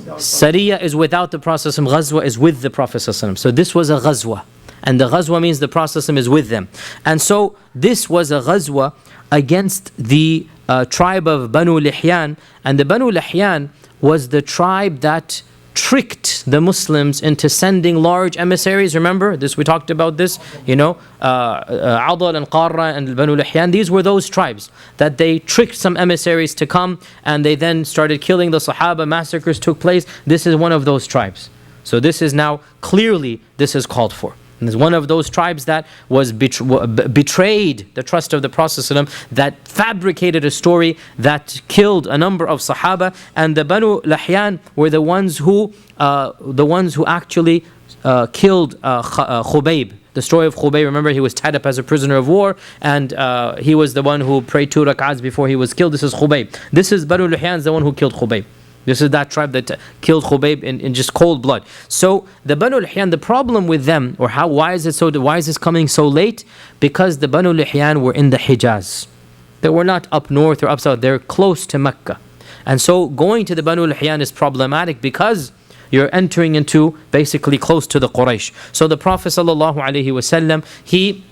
Sariyah is without the Prophet ﷺ, Ghazwa is with the Prophet ﷺ. So this was a Ghazwa. And the Ghazwa means the Prophet ﷺ is with them. And so this was a Ghazwa against the tribe of Banu Lihyan. And the Banu Lihyan was the tribe that tricked the Muslims into sending large emissaries. Remember this? We talked about this. Adal and Qarra and Banu Lihyan. These were those tribes that they tricked some emissaries to come, and they then started killing the Sahaba. Massacres took place. This is one of those tribes. So this is now clearly this is called for. And it's one of those tribes that was betrayed the trust of the Prophet ﷺ, that fabricated a story that killed a number of Sahaba. And the Banu Lahyan were the ones who actually killed Khubayb. The story of Khubayb, remember, he was tied up as a prisoner of war, and he was the one who prayed 2 rak'ahs before he was killed. This is Khubayb. This is Banu Lahyan, the one who killed Khubayb. This is that tribe that killed Khubayb in just cold blood. So the Banu Lahyan, the problem with them, or why is this coming so late? Because the Banu Lahyan were in the Hijaz. They were not up north or up south. They're close to Mecca. And so going to the Banu Lahyan is problematic because you're entering into basically close to the Quraysh. So the Prophet ﷺ, he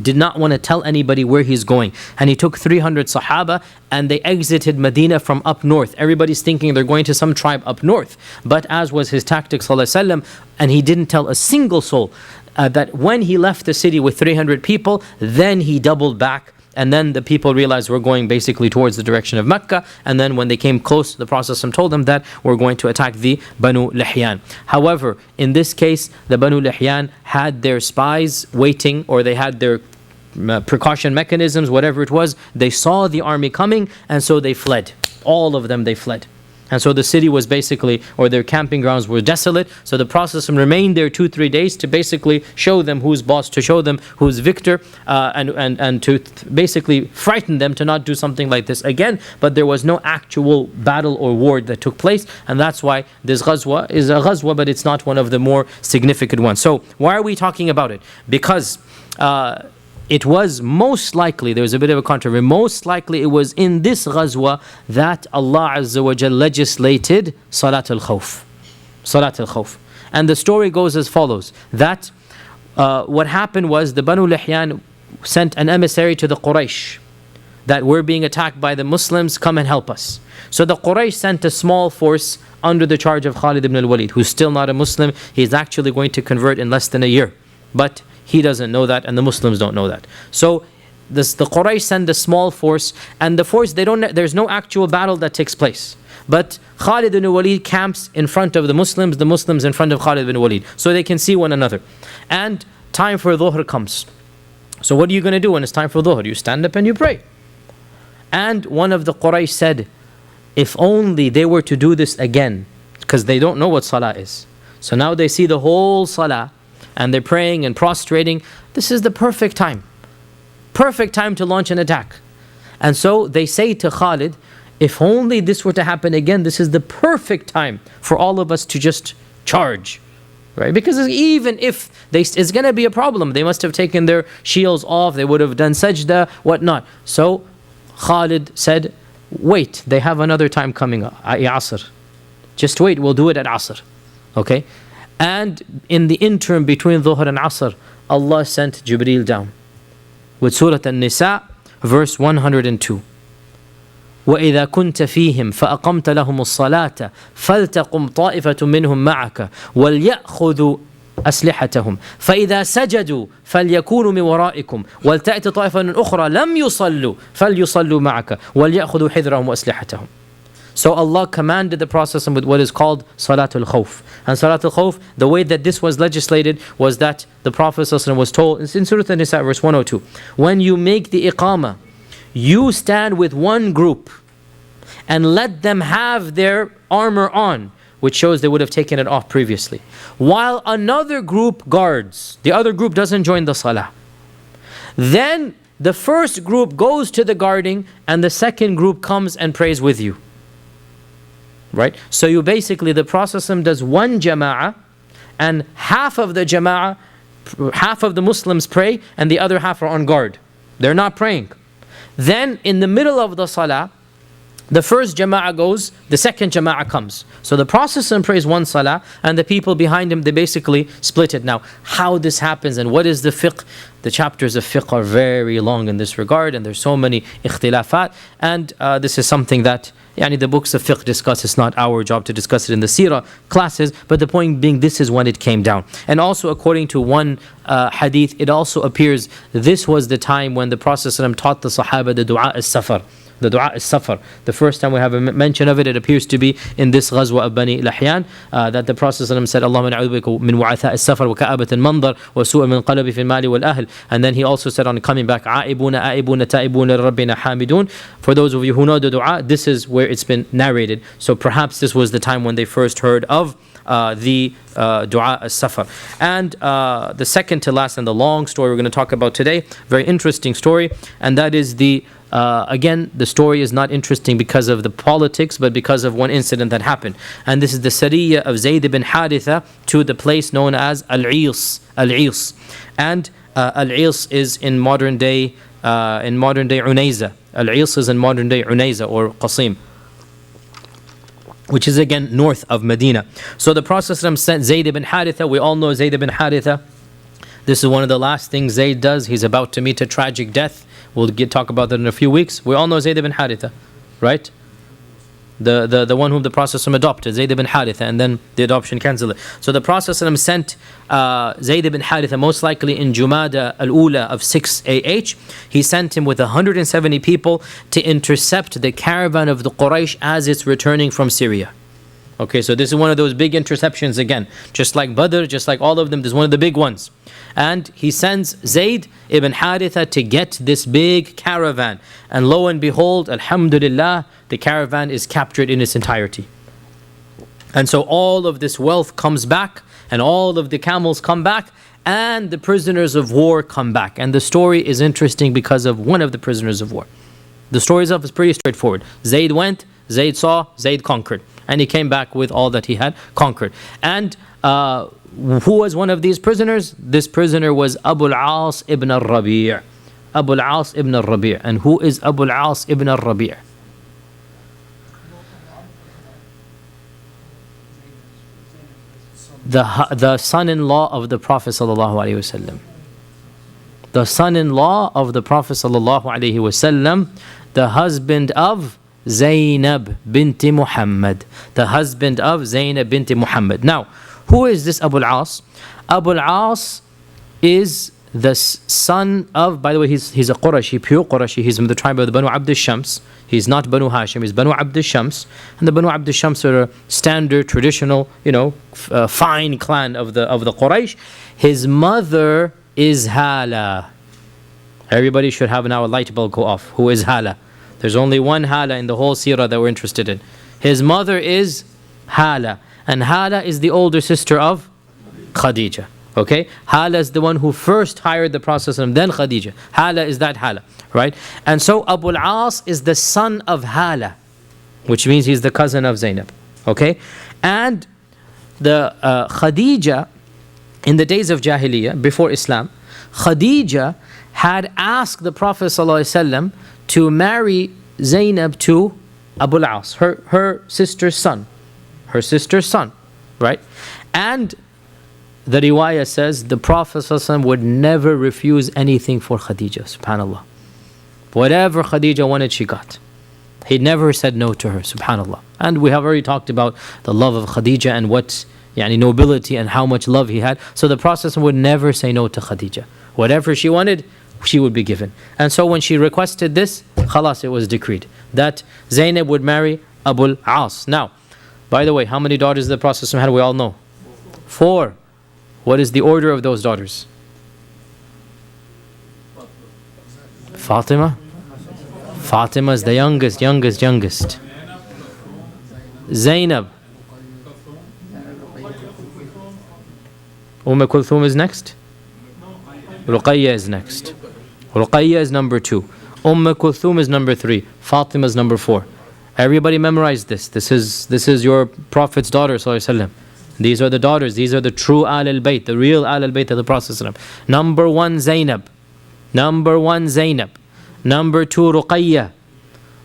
did not want to tell anybody where he's going. And he took 300 Sahaba and they exited Medina from up north. Everybody's thinking they're going to some tribe up north. But as was his tactic, ﷺ, and he didn't tell a single soul that when he left the city with 300 people, then he doubled back. And then the people realized we're going basically towards the direction of Mecca. And then when they came close, the Prophet told them that we're going to attack the Banu Lahyan. However, in this case, the Banu Lahyan had their spies waiting, or they had their precaution mechanisms, whatever it was. They saw the army coming, and so they fled. All of them, they fled. And so the city was basically, or their camping grounds were desolate. So the Prophet remained there 2-3 days to basically show them who's boss, to show them who's victor, and to basically frighten them to not do something like this again. But there was no actual battle or war that took place. And that's why this ghazwa is a ghazwa, but it's not one of the more significant ones. So why are we talking about it? Because it was most likely, there was a bit of a controversy, most likely it was in this ghazwa that Allah Azza wa Jal legislated Salat al-Khawf. Salat al-Khawf. And the story goes as follows, that what happened was the Banu Lahyan sent an emissary to the Quraysh that we're being attacked by the Muslims, come and help us. So the Quraysh sent a small force under the charge of Khalid ibn al-Walid, who's still not a Muslim. He's actually going to convert in less than a year. But he doesn't know that, and the Muslims don't know that. So the Quraysh send a small force, and the force, there's no actual battle that takes place. But Khalid ibn Walid camps in front of the Muslims in front of Khalid ibn Walid, so they can see one another. And time for Dhuhr comes. So what are you going to do when it's time for Dhuhr? You stand up and you pray. And one of the Quraysh said, if only they were to do this again, because they don't know what Salah is. So now they see the whole Salah, and they're praying and prostrating. This is the perfect time. Perfect time to launch an attack. And so they say to Khalid, if only this were to happen again, this is the perfect time for all of us to just charge. Right? Because even if it's going to be a problem, they must have taken their shields off, they would have done sajda, whatnot. So Khalid said, wait, they have another time coming up, Asr. Just wait, we'll do it at Asr. Okay? And in the interim between Dhuhr and Asr, Allah sent Jibreel down with Surah An-Nisa, verse 102. وَإِذَا كُنْتَ فِيهِمْ فَأَقَمْتَ لَهُمُ الصَّلَاةَ فَلْتَقُمْ طَائِفَةٌ مِّنْهُمْ مَعَكَ وَلْيَأْخُذُوا أسلحتهم فإذا سجدوا فليكونوا من ورائكم ولتأتي طائفة أخرى لم يصلوا فليصلوا معك وليأخذوا حذرهم وأسلحتهم. So Allah commanded the Prophet with what is called Salatul Khawf. And Salatul Khawf, the way that this was legislated was that the Prophet was told, it's in Surah An-Nisa verse 102, when you make the Iqamah, you stand with one group and let them have their armor on, which shows they would have taken it off previously, while another group guards. The other group doesn't join the Salah. Then the first group goes to the guarding and the second group comes and prays with you. Right? So you basically, the Prophet does one jama'ah, and half of the jama'ah, half of the Muslims pray, and the other half are on guard. They're not praying. Then in the middle of the salah, the first jama'ah goes, the second jama'ah comes. So the Prophet prays one salah, and the people behind him, they basically split it. Now, how this happens and what is the fiqh? The chapters of fiqh are very long in this regard, and there's so many ikhtilafat, and this is something that the books of fiqh discuss. It's not our job to discuss it in the seerah classes, but the point being, this is when it came down. And also according to one hadith, it also appears this was the time when the Prophet ﷺ taught the Sahaba the dua as-safar. The dua is safar. The first time we have a mention of it, it appears to be in this ghazwa of Bani Lahyan, that the Prophet ﷺ said, Allahumma na'udhu bika min wa'atha as-safar wa ka'abat al-mandar wa su'a min qalabi fi al-mali wal-ahl. And then he also said on coming back, a'ibuna, a'ibuna, ta'ibuna, rabbina hamidun. For those of you who know the dua, this is where it's been narrated. So perhaps this was the time when they first heard of the dua as-safar. And the second to last and the long story we're going to talk about today, very interesting story, and that is the again, the story is not interesting because of the politics, but because of one incident that happened. And this is the Sariyah of Zayd ibn Haritha to the place known as Al-Is. Al-Is. And Al-Is is in modern day Unayza. Al-Is is in modern day Unayza or Qasim, which is again north of Medina. So the Prophet sent Zayd ibn Haritha. We all know Zayd ibn Haritha. This is one of the last things Zayd does. He's about to meet a tragic death. We'll talk about that in a few weeks. We all know Zayd ibn Haritha, right? The one whom the Prophet adopted, Zayd ibn Haritha, and then the adoption cancelled it. So the Prophet sent Zayd ibn Haritha, most likely in Jumada al-Ula of 6 AH. He sent him with 170 people to intercept the caravan of the Quraysh as it's returning from Syria. Okay, so this is one of those big interceptions again. Just like Badr, just like all of them, this is one of the big ones. And he sends Zayd ibn Haritha to get this big caravan. And lo and behold, alhamdulillah, the caravan is captured in its entirety. And so all of this wealth comes back, and all of the camels come back, and the prisoners of war come back. And the story is interesting because of one of the prisoners of war. The story itself is pretty straightforward. Zayd went, Zayd saw, Zayd conquered. And he came back with all that he had conquered. And who was one of these prisoners? This prisoner was Abu al-As ibn al-Rabi'. Abu al-As ibn al-Rabi'. And who is Abu al-As ibn al-Rabi'? The son-in-law of the Prophet sallallahu alaihi wasallam. The son-in-law of the Prophet sallallahu alaihi wasallam, the husband of Zainab binti Muhammad. The husband of Zainab binti Muhammad. Now, who is this Abu al-As? Abu al-As is the son of, by the way, he's a Qurashi, pure Qurashi. He's from the tribe of the Banu Abd al-Shams. He's not Banu Hashim, he's Banu Abd al-Shams. And the Banu Abd al-Shams are a standard, traditional, fine clan of the Quraysh. His mother is Hala. Everybody should have now a light bulb go off. Who is Hala? There's only one Hala in the whole seerah that we're interested in. His mother is Hala. And Hala is the older sister of Khadija. Okay? Hala is the one who first hired the Prophet, then Khadija. Hala is that Hala. Right? And so Abu al-As is the son of Hala, which means he's the cousin of Zainab. Okay? And the Khadija, in the days of Jahiliyyah, before Islam, Khadija had asked the Prophet ﷺ to marry Zainab to Abu al-As, her sister's son. Her sister's son, right? And the riwayah says the Prophet ﷺ would never refuse anything for Khadija, subhanallah. Whatever Khadija wanted, she got. He never said no to her, subhanallah. And we have already talked about the love of Khadija and what nobility and how much love he had. So the Prophet ﷺ would never say no to Khadija. Whatever she wanted, she would be given. And so when she requested this, khalas, it was decreed that Zainab would marry Abu al-As. Now, by the way, how many daughters the Prophet had? We all know. 4. What is the order of those daughters? Fatima. Fatima is the youngest. Zainab. Kulthum is next. Ruqayya is next. Ruqayya is number 2. Kulthum is number 3. Fatima is number 4. Everybody memorize this. This is your Prophet's daughter, sallallahu alaihi wasallam. These are the daughters. These are the true Ahl al-Bayt, the real Ahl al-Bayt of the Prophet sallallahu alaihi wasallam. Number 1, Zainab. Number 1, Zainab. Number 2, Ruqayya.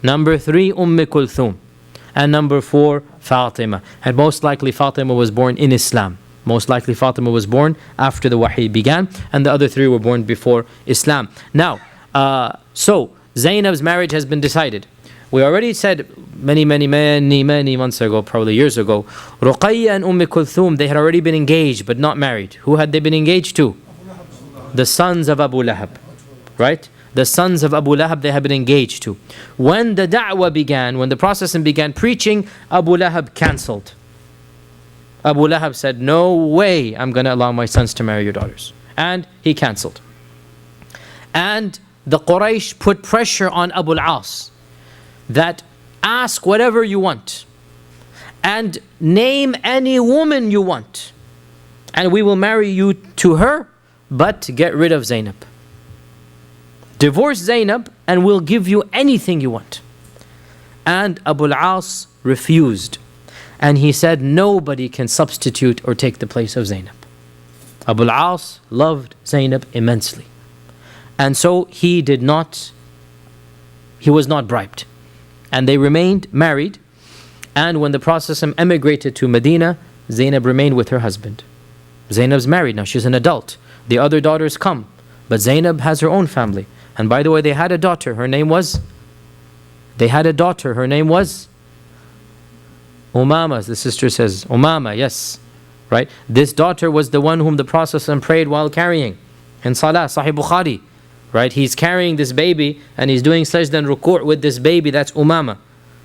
Number 3, Kulthum. And number 4, Fatima. And most likely Fatima was born in Islam. Most likely Fatima was born after the wahi began, and the other 3 were born before Islam. Now, so Zainab's marriage has been decided. We already said many months ago, probably years ago, Ruqayya and Kulthum, they had already been engaged but not married. Who had they been engaged to? The sons of Abu Lahab, right? the sons of Abu Lahab, they had been engaged to. When the da'wah began, when the Prophet began preaching, Abu Lahab cancelled. Abu Lahab said, no way I'm going to allow my sons to marry your daughters. And he cancelled. And the Quraysh put pressure on Abu al-As that ask whatever you want and name any woman you want and we will marry you to her, but get rid of Zainab. Divorce Zainab and we'll give you anything you want. And Abu al-As refused. And he said nobody can substitute or take the place of Zainab. Abu al-As loved Zainab immensely. And so he was not bribed. And they remained married. And when the Prophet emigrated to Medina, Zainab remained with her husband. Zainab's married now, she's an adult. The other daughters come. But Zainab has her own family. And by the way, they had a daughter, her name was Umama, the sister says. Umama, yes. Right? This daughter was the one whom the Prophet prayed while carrying. In Salah, Sahih Bukhari. Right? He's carrying this baby and he's doing sajda and ruku' with this baby. That's Umama.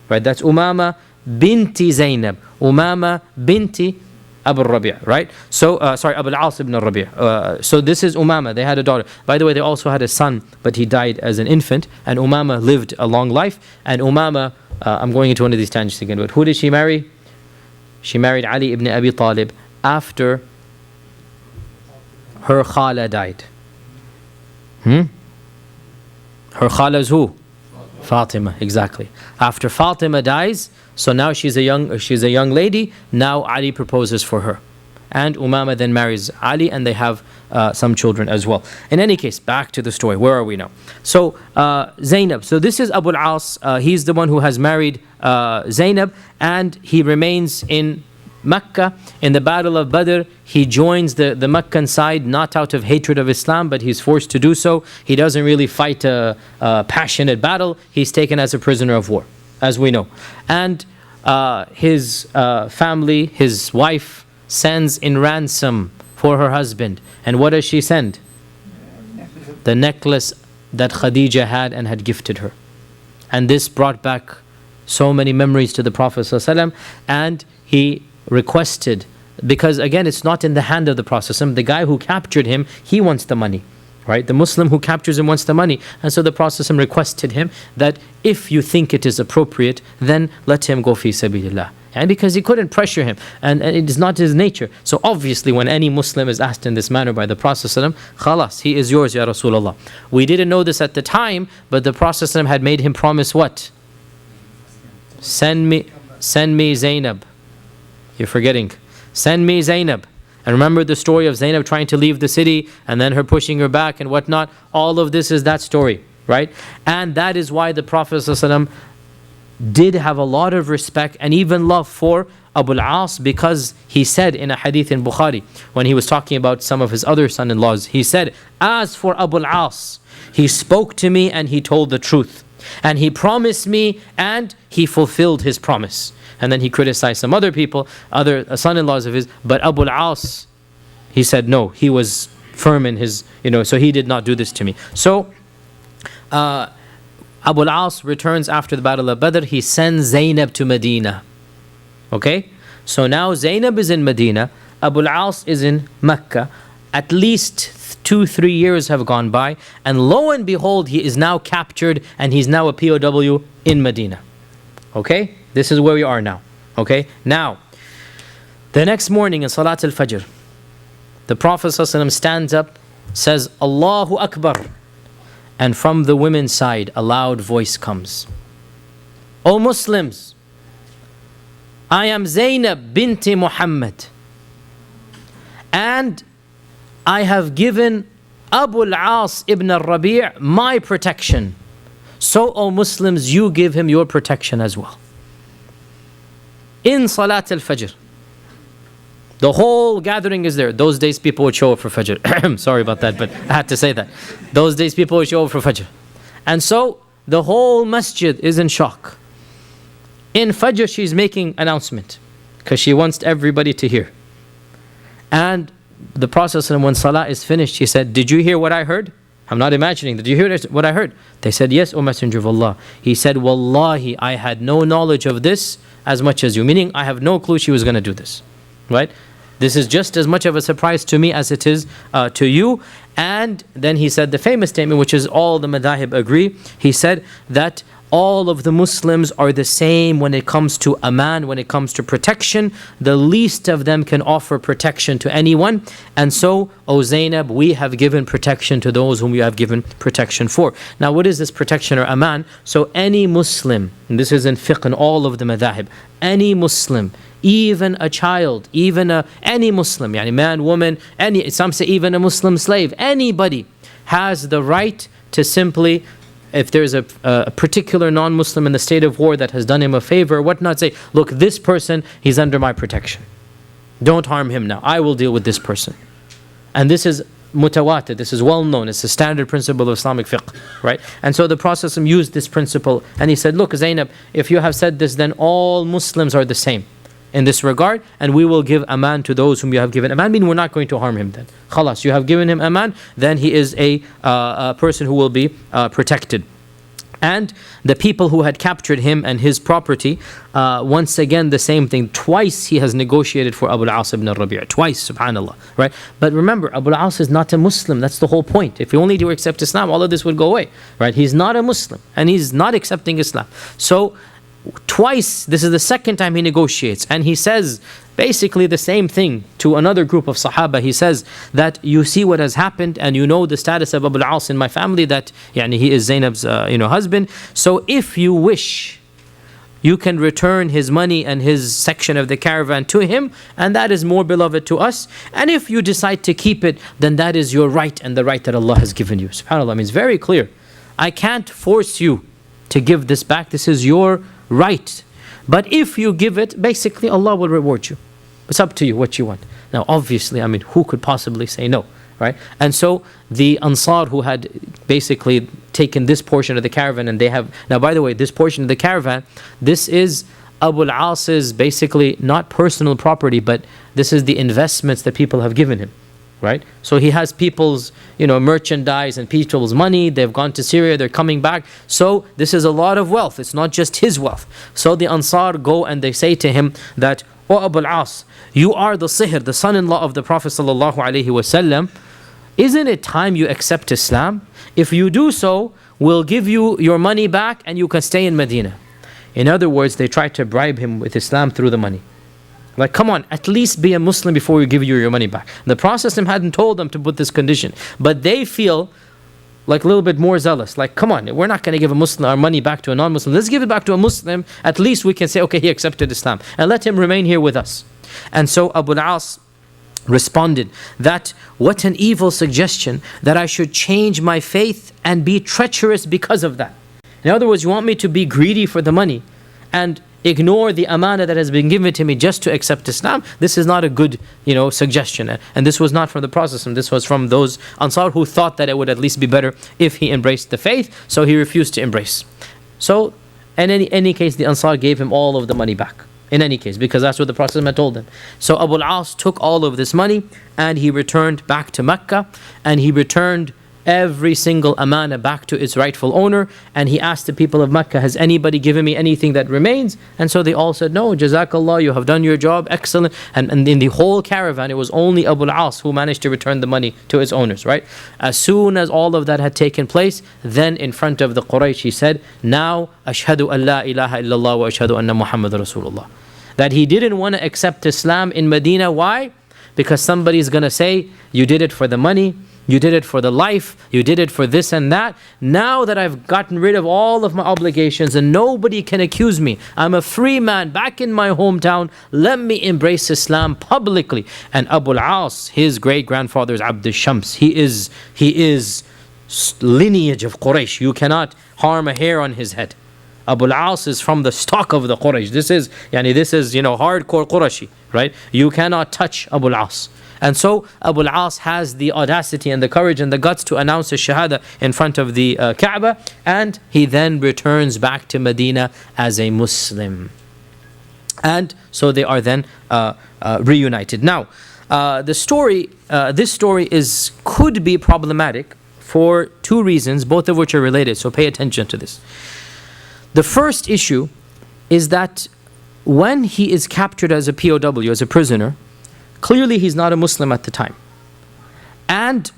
Right? That's Umama binti Zainab. Umama binti Abu Rabi'. Right? So, sorry, Abu al-As ibn Rabi'. So this is Umama. They had a daughter. By the way, they also had a son, but he died as an infant. And Umama lived a long life. And Umama, I'm going into one of these tangents again, but who did she marry? She married Ali ibn Abi Talib after her khala died. Her khala is who? Fatima, exactly. After Fatima dies, so now she's a young lady. Now Ali proposes for her, and Umama then marries Ali, and they have some children as well. In any case, back to the story. Where are we now? So Zainab. So this is Abu al-As. He's the one who has married Zainab, and he remains in Mecca. In the Battle of Badr, he joins the Meccan side, not out of hatred of Islam, but he's forced to do so. He doesn't really fight a passionate battle. He's taken as a prisoner of war, as we know. And his family, his wife, sends in ransom for her husband. And what does she send? The necklace that Khadija had and had gifted her. And this brought back so many memories to the Prophet ﷺ, and he requested, because again it's not in the hand of the Prophet ﷺ, the guy who captured him, he wants the money, right? The Muslim who captures him wants the money. And so the Prophet ﷺ requested him that if you think it is appropriate, then let him go fi sabilillah. And because he couldn't pressure him, and it is not his nature. So obviously when any Muslim is asked in this manner by the Prophet ﷺ, khalas, he is yours, Ya Rasulullah. We didn't know this at the time, but the Prophet ﷺ had made him promise what? Send me Zainab. You're forgetting. Send me Zainab. And remember the story of Zainab trying to leave the city and then her pushing her back and whatnot. All of this is that story, right? And that is why the Prophet ﷺ did have a lot of respect and even love for Abu al-As, because he said in a hadith in Bukhari, when he was talking about some of his other son-in-laws, he said, as for Abu al-As, he spoke to me and he told the truth. And he promised me and he fulfilled his promise. And then he criticized some other people, other son-in-laws of his, but Abu al-As, he said no, he was firm in his, so he did not do this to me. So Abu al-As returns after the Battle of Badr. He sends Zainab to Medina. Okay? So now Zainab is in Medina, Abu al-As is in Mecca. At least 2-3 years have gone by, and lo and behold, he is now captured and he's now a POW in Medina. Okay? This is where we are now. Okay? Now, the next morning in Salat al-Fajr, the Prophet ﷺ stands up, says, Allahu Akbar. And from the women's side, a loud voice comes. O Muslims, I am Zainab binti Muhammad, and I have given Abu al-As ibn al-Rabi' my protection. So, O Muslims, you give him your protection as well. In Salat al-Fajr, the whole gathering is there. Those days people would show up for Fajr. Sorry about that, but I had to say that. Those days people would show up for Fajr. And so the whole masjid is in shock. In Fajr she's making announcement because she wants everybody to hear. And the Prophet, when Salah is finished, he said, did you hear what I heard? I'm not imagining. Did you hear what I heard? They said, yes, O Messenger of Allah. He said, Wallahi, I had no knowledge of this as much as you. Meaning, I have no clue she was going to do this. Right? This is just as much of a surprise to me as it is to you. And then he said the famous statement, which is all the madahib agree. He said that all of the Muslims are the same when it comes to aman, when it comes to protection. The least of them can offer protection to anyone. And so, O Zainab, we have given protection to those whom you have given protection for. Now, what is this protection or aman? So any Muslim, and this is in fiqh in all of the madahib, any Muslim, even a child, even any Muslim, yani man, woman, some say even a Muslim slave, anybody has the right to simply, if there's a particular non-Muslim in the state of war that has done him a favor or whatnot, say, look, this person, he's under my protection. Don't harm him now. I will deal with this person. And this is mutawatir, this is well known. It's a standard principle of Islamic fiqh, right? And so the Prophet used this principle and he said, look, Zainab, if you have said this, then all Muslims are the same in this regard, and we will give aman to those whom you have given aman. Meaning we're not going to harm him then. Khalas, you have given him aman, then he is a person who will be protected. And the people who had captured him and his property, once again the same thing. Twice he has negotiated for Abu al-As ibn al-Rabi'. Twice, subhanallah. Right? But remember, Abu al-As is not a Muslim. That's the whole point. If he only do accept Islam, all of this would go away. Right? He's not a Muslim. And he's not accepting Islam. So, twice, this is the second time he negotiates, and he says basically the same thing to another group of Sahaba. He says that you see what has happened, and you know the status of Abu al-As in my family, that he is Zainab's husband. So if you wish, you can return his money and his section of the caravan to him, and that is more beloved to us. And if you decide to keep it, then that is your right and the right that Allah has given you. SubhanAllah, means very clear. I can't force you to give this back. This is your right. But if you give it, basically Allah will reward you. It's up to you what you want. Now obviously, who could possibly say no, right? And so the Ansar who had basically taken this portion of the caravan, and they have, now by the way, this portion of the caravan, this is Abu al-As's basically not personal property, but this is the investments that people have given him. Right? So he has people's, merchandise and people's money. They've gone to Syria, they're coming back. So this is a lot of wealth. It's not just his wealth. So the Ansar go and they say to him that, O Abu al-As, you are the sihr, the son-in-law of the Prophet sallallahu alaihi wasallam. Isn't it time you accept Islam? If you do so, we'll give you your money back and you can stay in Medina. In other words, they tried to bribe him with Islam through the money. Like, come on, at least be a Muslim before we give you your money back. The Prophet hadn't told them to put this condition, but they feel like a little bit more zealous. Like, come on, we're not going to give a Muslim our money back to a non-Muslim. Let's give it back to a Muslim. At least we can say, okay, he accepted Islam, and let him remain here with us. And so Abu al-As responded that, what an evil suggestion that I should change my faith and be treacherous because of that. In other words, you want me to be greedy for the money and ignore the amana that has been given to me just to accept Islam? This is not a good, suggestion. And this was not from the Prophet. This was from those Ansar who thought that it would at least be better if he embraced the faith. So he refused to embrace. So in any case, the Ansar gave him all of the money back. In any case, because that's what the Prophet had told them. So Abu al-As took all of this money and he returned back to Mecca, and he returned every single amana back to its rightful owner, and he asked the people of Mecca, has anybody given me anything that remains? And so they all said, no, Jazakallah, you have done your job, excellent. And in the whole caravan, it was only Abu al-As who managed to return the money to its owners, right? As soon as all of that had taken place, then in front of the Quraysh, he said, now, ashhadu an la ilaha illallah wa ashhadu anna Muhammad Rasulullah. That he didn't want to accept Islam in Medina. Why? Because somebody's going to say, you did it for the money, you did it for the life, you did it for this and that. Now that I've gotten rid of all of my obligations and nobody can accuse me, I'm a free man back in my hometown, let me embrace Islam publicly. And Abu al-As, his great-grandfather is Abd al-Shams. He is lineage of Quraysh. You cannot harm a hair on his head. Abu al-As is from the stock of the Quraysh. This is hardcore Qurayshi, right? You cannot touch Abu al-As. And so Abu al-As has the audacity and the courage and the guts to announce his shahada in front of the Kaaba, and he then returns back to Medina as a Muslim. And so they are then reunited. Now, this story could be problematic for two reasons, both of which are related, so pay attention to this. The first issue is that when he is captured as a POW, as a prisoner, clearly he's not a Muslim at the time. And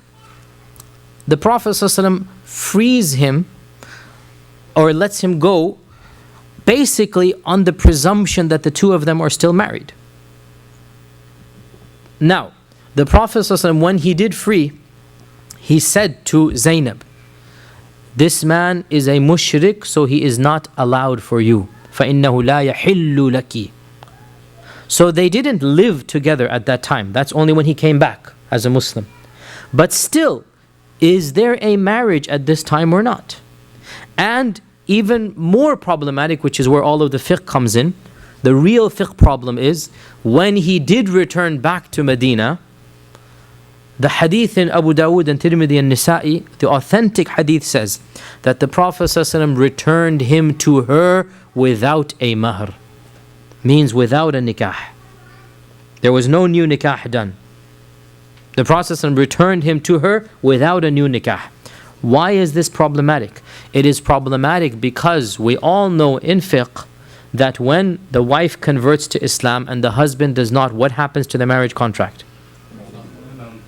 the Prophet ﷺ frees him or lets him go basically on the presumption that the two of them are still married. Now, the Prophet ﷺ, when he did free, he said to Zainab, this man is a mushrik, so he is not allowed for you. فَإِنَّهُ لَا يَحِلُّ لَكِ. So they didn't live together at that time. That's only when he came back as a Muslim. But still, is there a marriage at this time or not? And even more problematic, which is where all of the fiqh comes in, the real fiqh problem is, when he did return back to Medina, the hadith in Abu Dawood and Tirmidhi and Nisa'i, the authentic hadith says that the Prophet ﷺ returned him to her without a mahr. Means without a nikah. There was no new nikah done. The Prophet ﷺ returned him to her without a new nikah. Why is this problematic? It is problematic because we all know in fiqh that when the wife converts to Islam and the husband does not, what happens to the marriage contract?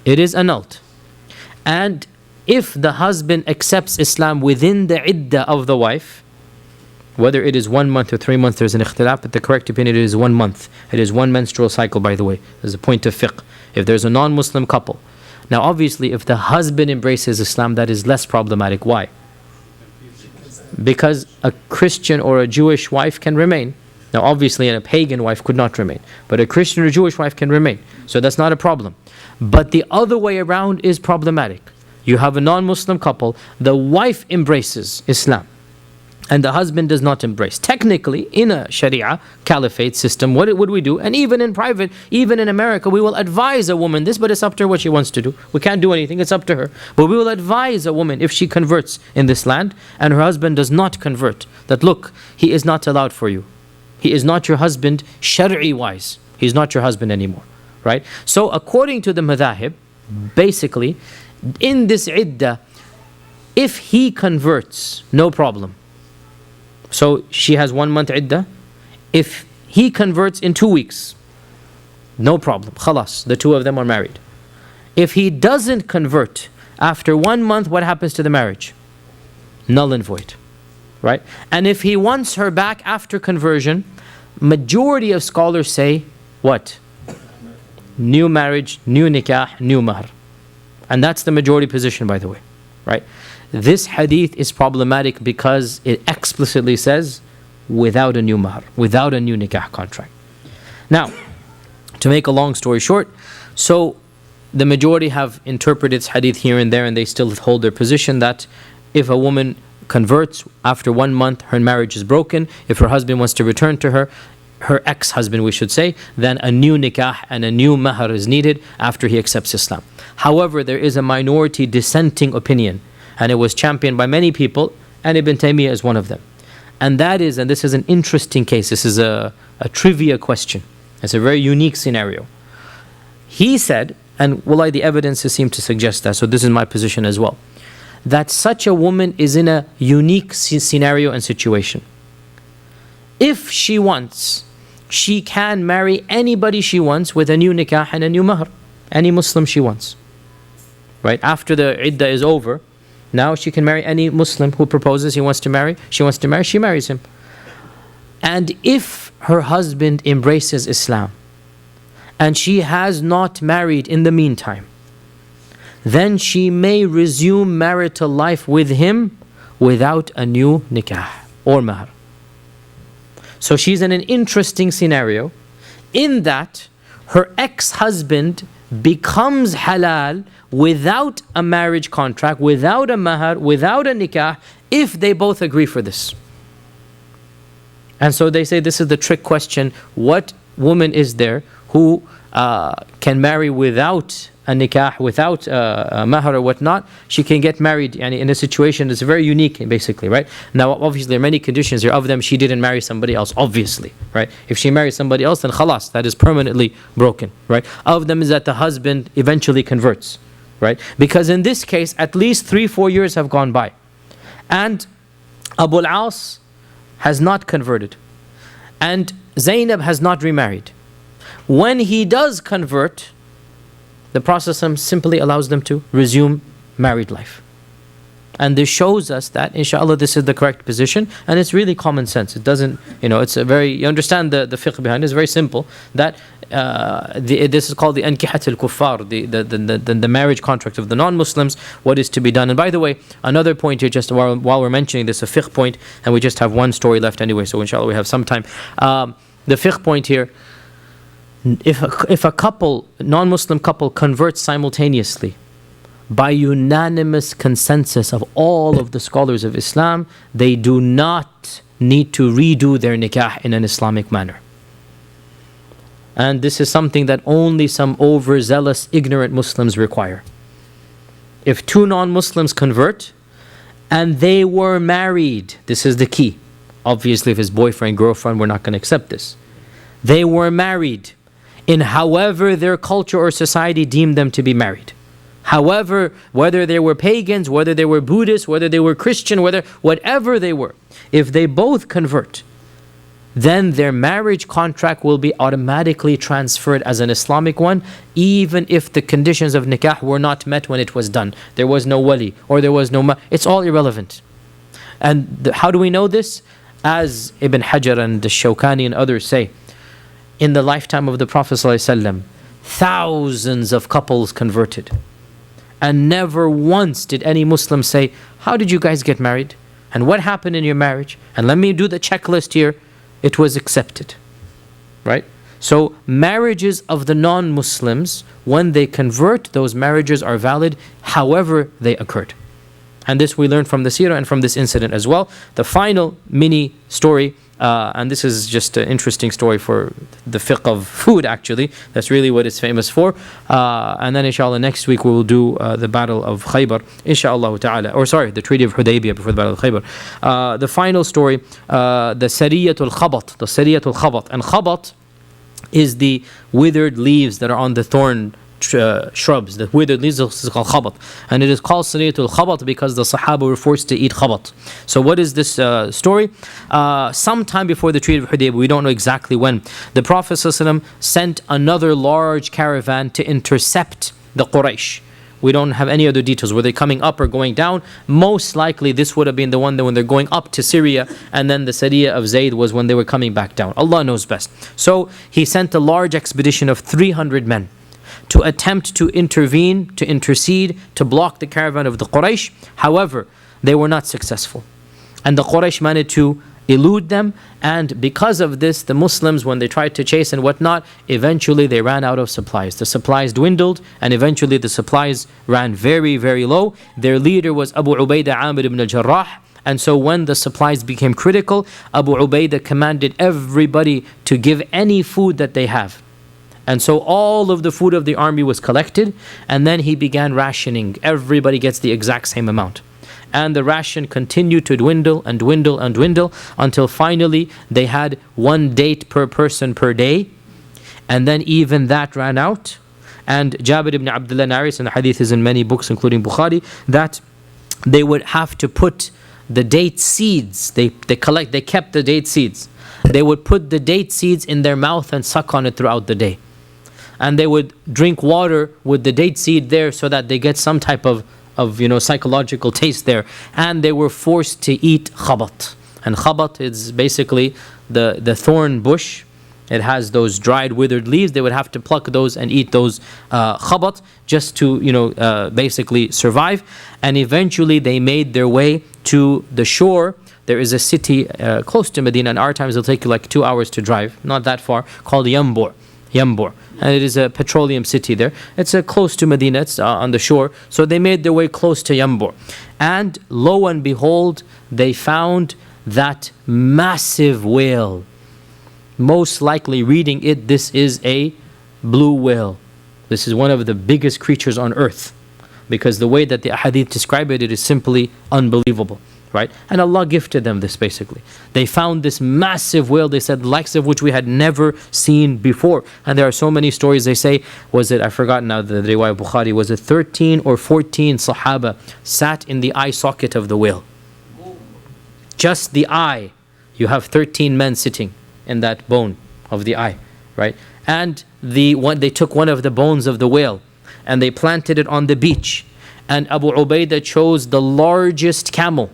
It is annulled. And if the husband accepts Islam within the iddah of the wife, whether it is 1 month or 3 months, there's an ikhtilaf, but the correct opinion is 1 month. It is one menstrual cycle, by the way. There's a point of fiqh. If there's a non-Muslim couple. Now obviously, if the husband embraces Islam, that is less problematic. Why? Because a Christian or a Jewish wife can remain. Now obviously, a pagan wife could not remain. But a Christian or Jewish wife can remain. So that's not a problem. But the other way around is problematic. You have a non-Muslim couple, the wife embraces Islam and the husband does not embrace. Technically, in a Sharia caliphate system, what would we do? And even in private, even in America, we will advise a woman this, but it's up to her what she wants to do. We can't do anything, it's up to her. But we will advise a woman if she converts in this land and her husband does not convert, that look, he is not allowed for you. He is not your husband Shari'i wise. He's not your husband anymore. Right? So according to the madhahib, basically, in this iddah, if he converts, no problem. So she has 1 month iddah. If he converts in 2 weeks, no problem. Khalas, the two of them are married. If he doesn't convert, after 1 month, what happens to the marriage? Null and void. Right? And if he wants her back after conversion, majority of scholars say, what? New marriage, new nikah, new mahr. And that's the majority position, by the way. Right? This hadith is problematic because it explicitly says without a new mahr, without a new nikah contract. Now, to make a long story short, so the majority have interpreted this hadith here and there, and they still hold their position that if a woman converts after 1 month, her marriage is broken. If her husband wants to return to her, her ex-husband we should say, then a new nikah and a new mahr is needed after he accepts Islam. However, there is a minority dissenting opinion, and it was championed by many people, and Ibn Taymiyyah is one of them. And that is, and this is an interesting case, this is a trivia question. It's a very unique scenario. He said, and wallahi the evidences seem to suggest that, so this is my position as well, that such a woman is in a unique scenario and situation. If she wants, she can marry anybody she wants with a new nikah and a new mahr. Any Muslim she wants. Right? After the iddah is over, now she can marry any Muslim who proposes he wants to marry. She wants to marry, she marries him. And if her husband embraces Islam and she has not married in the meantime, then she may resume marital life with him without a new nikah or mahr. So she's in an interesting scenario in that her ex-husband becomes halal without a marriage contract, without a mahr, without a nikah, if they both agree for this. And so they say this is the trick question: what woman is there who can marry without a nikah, without a mahr or whatnot? She can get married and in a situation that's very unique, basically, right? Now, obviously, there are many conditions here. Of them, she didn't marry somebody else, obviously, right? If she marries somebody else, then khalas, that is permanently broken, right? Of them is that the husband eventually converts. right? Because in this case, at least 3-4 years have gone by. And Abu al-As has not converted. And Zainab has not remarried. When he does convert, the Prophet simply allows them to resume married life. And this shows us that, inshallah, this is the correct position, and it's really common sense. It doesn't, it's a very, you understand the fiqh behind it. It's very simple, that this is called the ankihat al-kuffar, the marriage contract of the non-Muslims, what is to be done. And by the way, another point here, just while we're mentioning this, a fiqh point, and we just have one story left anyway, so inshallah we have some time. The fiqh point here, if a couple, non-Muslim couple, converts simultaneously, by unanimous consensus of all of the scholars of Islam, they do not need to redo their nikah in an Islamic manner. And this is something that only some overzealous, ignorant Muslims require. If two non-Muslims convert and they were married, this is the key. Obviously, if it's boyfriend, girlfriend, we're not going to accept this. They were married in however their culture or society deemed them to be married. However, whether they were pagans, whether they were Buddhists, whether they were Christian, whatever they were, if they both convert, then their marriage contract will be automatically transferred as an Islamic one, even if the conditions of nikah were not met when it was done. There was no wali, or there was no it's all irrelevant. And how do we know this? As Ibn Hajar and the Shawkani and others say, in the lifetime of the Prophet ﷺ, thousands of couples converted. And never once did any Muslim say, how did you guys get married? And what happened in your marriage? And let me do the checklist here. It was accepted. Right? So marriages of the non-Muslims, when they convert, those marriages are valid however they occurred. And this we learn from the seerah and from this incident as well. The final mini story, and this is just an interesting story for the fiqh of food actually. That's really what it's famous for. And then inshallah next week we will do the battle of Khaybar, inshallah ta'ala. Or sorry, the treaty of Hudaybiyyah before the battle of Khaybar. The final story, the Sariyatul Khabat. The Sariyatul Khabat. And Khabat is the withered leaves that are on the thorn shrubs. The withered leaves is called khabat, and it is called Sariyatul Khabat because the Sahaba were forced to eat khabat. So what is this story? Sometime before the Treaty of Hudaybiyyah, we don't know exactly when, the Prophet ﷺ sent another large caravan to intercept the Quraysh. We don't have any other details. Were they coming up or going down? Most likely this would have been the one that when they're going up to Syria, and then the Sariyah of Zayd was when they were coming back down. Allah knows best. So he sent a large expedition of 300 men to attempt to intervene, to intercede, to block the caravan of the Quraysh. However, they were not successful. And the Quraysh managed to elude them, and because of this, the Muslims, when they tried to chase and whatnot, eventually they ran out of supplies. The supplies dwindled, and eventually the supplies ran very, very low. Their leader was Abu Ubaidah Amir ibn al-Jarrah. And so when the supplies became critical, Abu Ubaidah commanded everybody to give any food that they have. And so all of the food of the army was collected, and then he began rationing. Everybody gets the exact same amount. And the ration continued to dwindle and dwindle and dwindle until finally they had 1 date per person per day. And then even that ran out. And Jabir ibn Abdullah narrates, and the hadith is in many books including Bukhari, that they would have to put the date seeds, they kept the date seeds. They would put the date seeds in their mouth and suck on it throughout the day. And they would drink water with the date seed there so that they get some type of psychological taste there. And they were forced to eat khabat. And khabat is basically the thorn bush. It has those dried, withered leaves. They would have to pluck those and eat those khabat just to, basically survive. And eventually they made their way to the shore. There is a city close to Medina. In our times, it'll take you like 2 hours to drive, not that far, called Yambur. And it is a petroleum city there. It's close to Medina, it's on the shore. So they made their way close to Yambur. And lo and behold, they found that massive whale. Most likely reading it, this is a blue whale. This is one of the biggest creatures on earth. Because the way that the hadith describe it, it is simply unbelievable. right? And Allah gifted them this basically. They found this massive whale, they said, the likes of which we had never seen before. And there are so many stories, they say, was it, I forgot now the riwayah Bukhari, was it 13 or 14 Sahaba sat in the eye socket of the whale? Just the eye. You have 13 men sitting in that bone of the eye, right? And they took one of the bones of the whale and they planted it on the beach. And Abu Ubaidah chose the largest camel.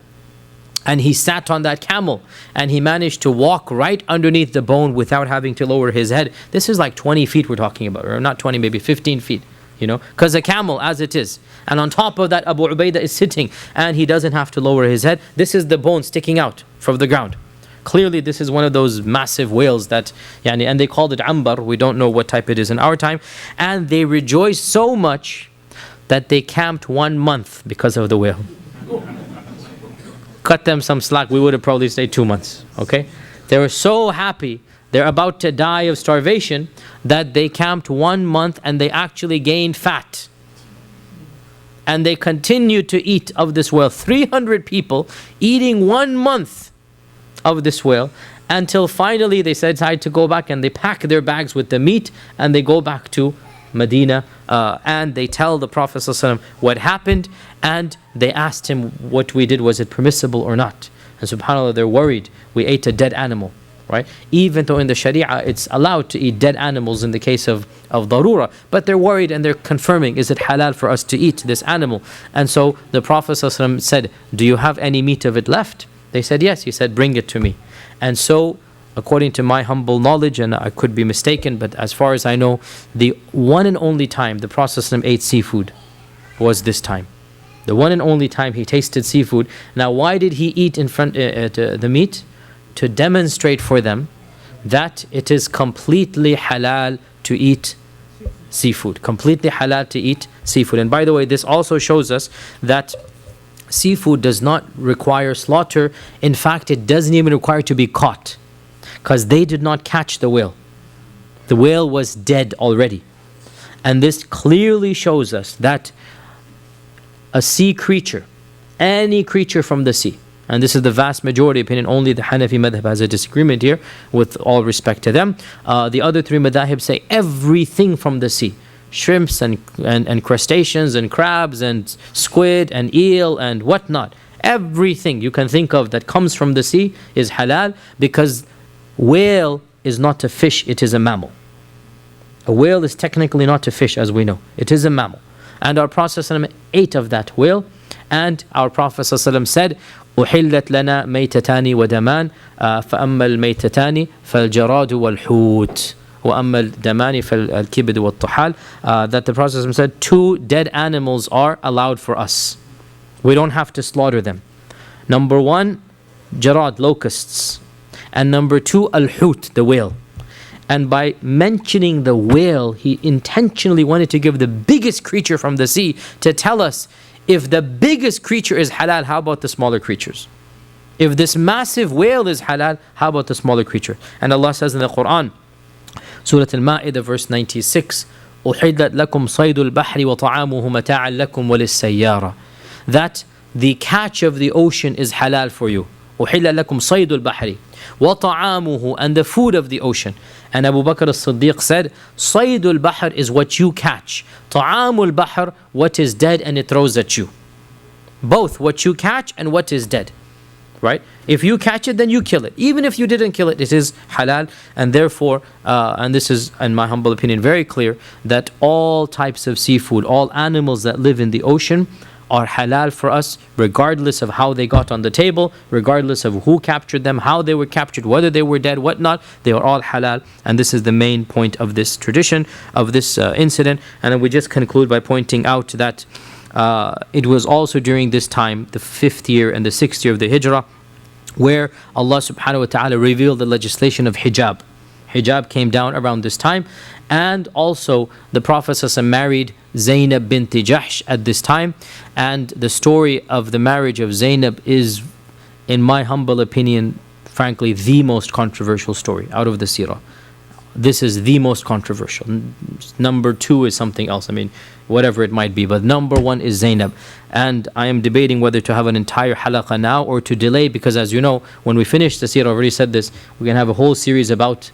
And he sat on that camel and he managed to walk right underneath the bone without having to lower his head. This is like 20 feet we're talking about, or not 20, maybe 15 feet, you know, because a camel as it is. And on top of that, Abu Ubaidah is sitting and he doesn't have to lower his head. This is the bone sticking out from the ground. Clearly, this is one of those massive whales that, and they called it ambar. We don't know what type it is in our time. And they rejoiced so much that they camped 1 month because of the whale. Cut them some slack, we would have probably stayed 2 months, okay? They were so happy, they're about to die of starvation, that they camped 1 month and they actually gained fat. And they continued to eat of this whale. 300 people eating 1 month of this whale, until finally they decide to go back and they pack their bags with the meat and they go back to Medina, and they tell the Prophet ﷺ what happened, and they asked him what we did, was it permissible or not? And subhanAllah, they're worried. We ate a dead animal, right? Even though in the Sharia it's allowed to eat dead animals in the case of darura, but they're worried and they're confirming, is it halal for us to eat this animal? And so the Prophet ﷺ said, do you have any meat of it left? They said yes. He said, bring it to me. And so, according to my humble knowledge, and I could be mistaken, but as far as I know, the one and only time the Prophet ﷺ ate seafood was this time. The one and only time he tasted seafood. Now, why did he eat in front the meat? To demonstrate for them that it is completely halal to eat seafood. Completely halal to eat seafood. And by the way, this also shows us that seafood does not require slaughter. In fact, it doesn't even require to be caught, because they did not catch the whale. The whale was dead already. And this clearly shows us that a sea creature, any creature from the sea, and this is the vast majority opinion, only the Hanafi madhab has a disagreement here, with all respect to them. The other three madhahib say everything from the sea, shrimps and crustaceans and crabs and squid and eel and whatnot, everything you can think of that comes from the sea is halal, because whale is not a fish, it is a mammal. A whale is technically not a fish, as we know. It is a mammal. And our Prophet ﷺ ate of that whale. And our Prophet ﷺ said, أُحِلَّتْ لَنَا مَيْتَتَانِ وَدَمَانِ فَأَمَّا الْمَيْتَتَانِ فَالْجَرَادُ وَالْحُوتِ وَأَمَّا الدَّمَانِ فَالْكِبِدُ وَالطُّحَالِ. That the Prophet ﷺ said, 2 dead animals are allowed for us. We don't have to slaughter them. Number 1, jarad, locusts. And number 2, al-hut, the whale. And by mentioning the whale, he intentionally wanted to give the biggest creature from the sea to tell us, if the biggest creature is halal, how about the smaller creatures? If this massive whale is halal, how about the smaller creature? And Allah says in the Quran, Surah Al-Ma'idah, verse 96, أُحِلَّتْ لَكُمْ صَيْدُ الْبَحْرِ وَطَعَامُهُ مَتَاعًا لَكُمْ وَلِلسَّيَّارَةِ. That the catch of the ocean is halal for you. أُحِلَّ لَكُمْ صَيْدُ الْبَحْرِ وَطَعَامُهُ, and the food of the ocean. And Abu Bakr as-Siddiq said, صَيْدُ الْبَحْرِ is what you catch. طَعَامُ الْبَحْرِ, what is dead and it throws at you. Both what you catch and what is dead. Right? If you catch it, then you kill it. Even if you didn't kill it, it is halal. And therefore, and this is, in my humble opinion, very clear, that all types of seafood, all animals that live in the ocean are halal for us, regardless of how they got on the table, regardless of who captured them, how they were captured, whether they were dead, whatnot. They are all halal. And this is the main point of this tradition, of this incident. And then we just conclude by pointing out that it was also during this time, the 5th year and the 6th year of the Hijrah, where Allah subhanahu wa ta'ala revealed the legislation of hijab. Hijab came down around this time. And also the Prophet ﷺ married Zainab bint Jahsh at this time. And the story of the marriage of Zainab is, in my humble opinion, frankly, the most controversial story out of the seerah. this is the most controversial. Number 2 is something else. I mean, whatever it might be. But number 1 is Zainab. And I am debating whether to have an entire halaqah now or to delay, because as you know, when we finish the seerah, I already said this, we're going to have a whole series about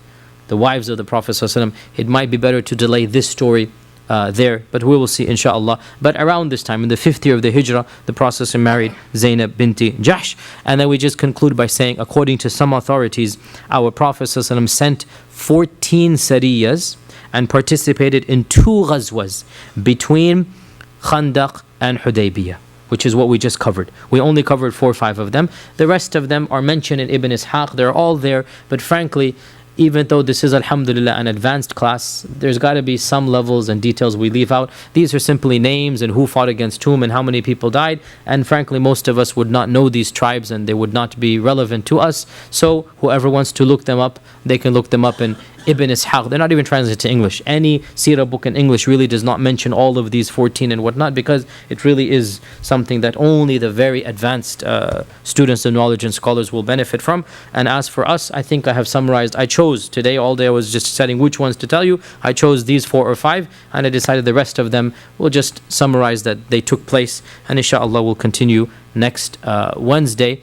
the wives of the Prophet ﷺ. It might be better to delay this story there, but we will see inshallah. But around this time, in the 5th year of the Hijrah, the Prophet married Zainab binti Jahsh. And then we just conclude by saying, according to some authorities, our Prophet ﷺ sent 14 sariyas and participated in 2 ghazwas between Khandaq and Hudaybiyyah, which is what we just covered. We only covered 4 or 5 of them. The rest of them are mentioned in Ibn Ishaq. They're all there, but frankly, even though this is alhamdulillah an advanced class, there's got to be some levels and details we leave out. These are simply names and who fought against whom and how many people died, and frankly most of us would not know these tribes and they would not be relevant to us. So whoever wants to look them up, they can look them up in Ibn Ishaq. They're not even translated to English. Any seerah book in English really does not mention all of these 14 and whatnot, because it really is something that only the very advanced students of knowledge and scholars will benefit from. And as for us, I think I have summarized. I chose today, all day I was just setting which ones to tell you. I chose these 4 or 5, and I decided the rest of them will just summarize that they took place, and inshallah we'll continue next Wednesday.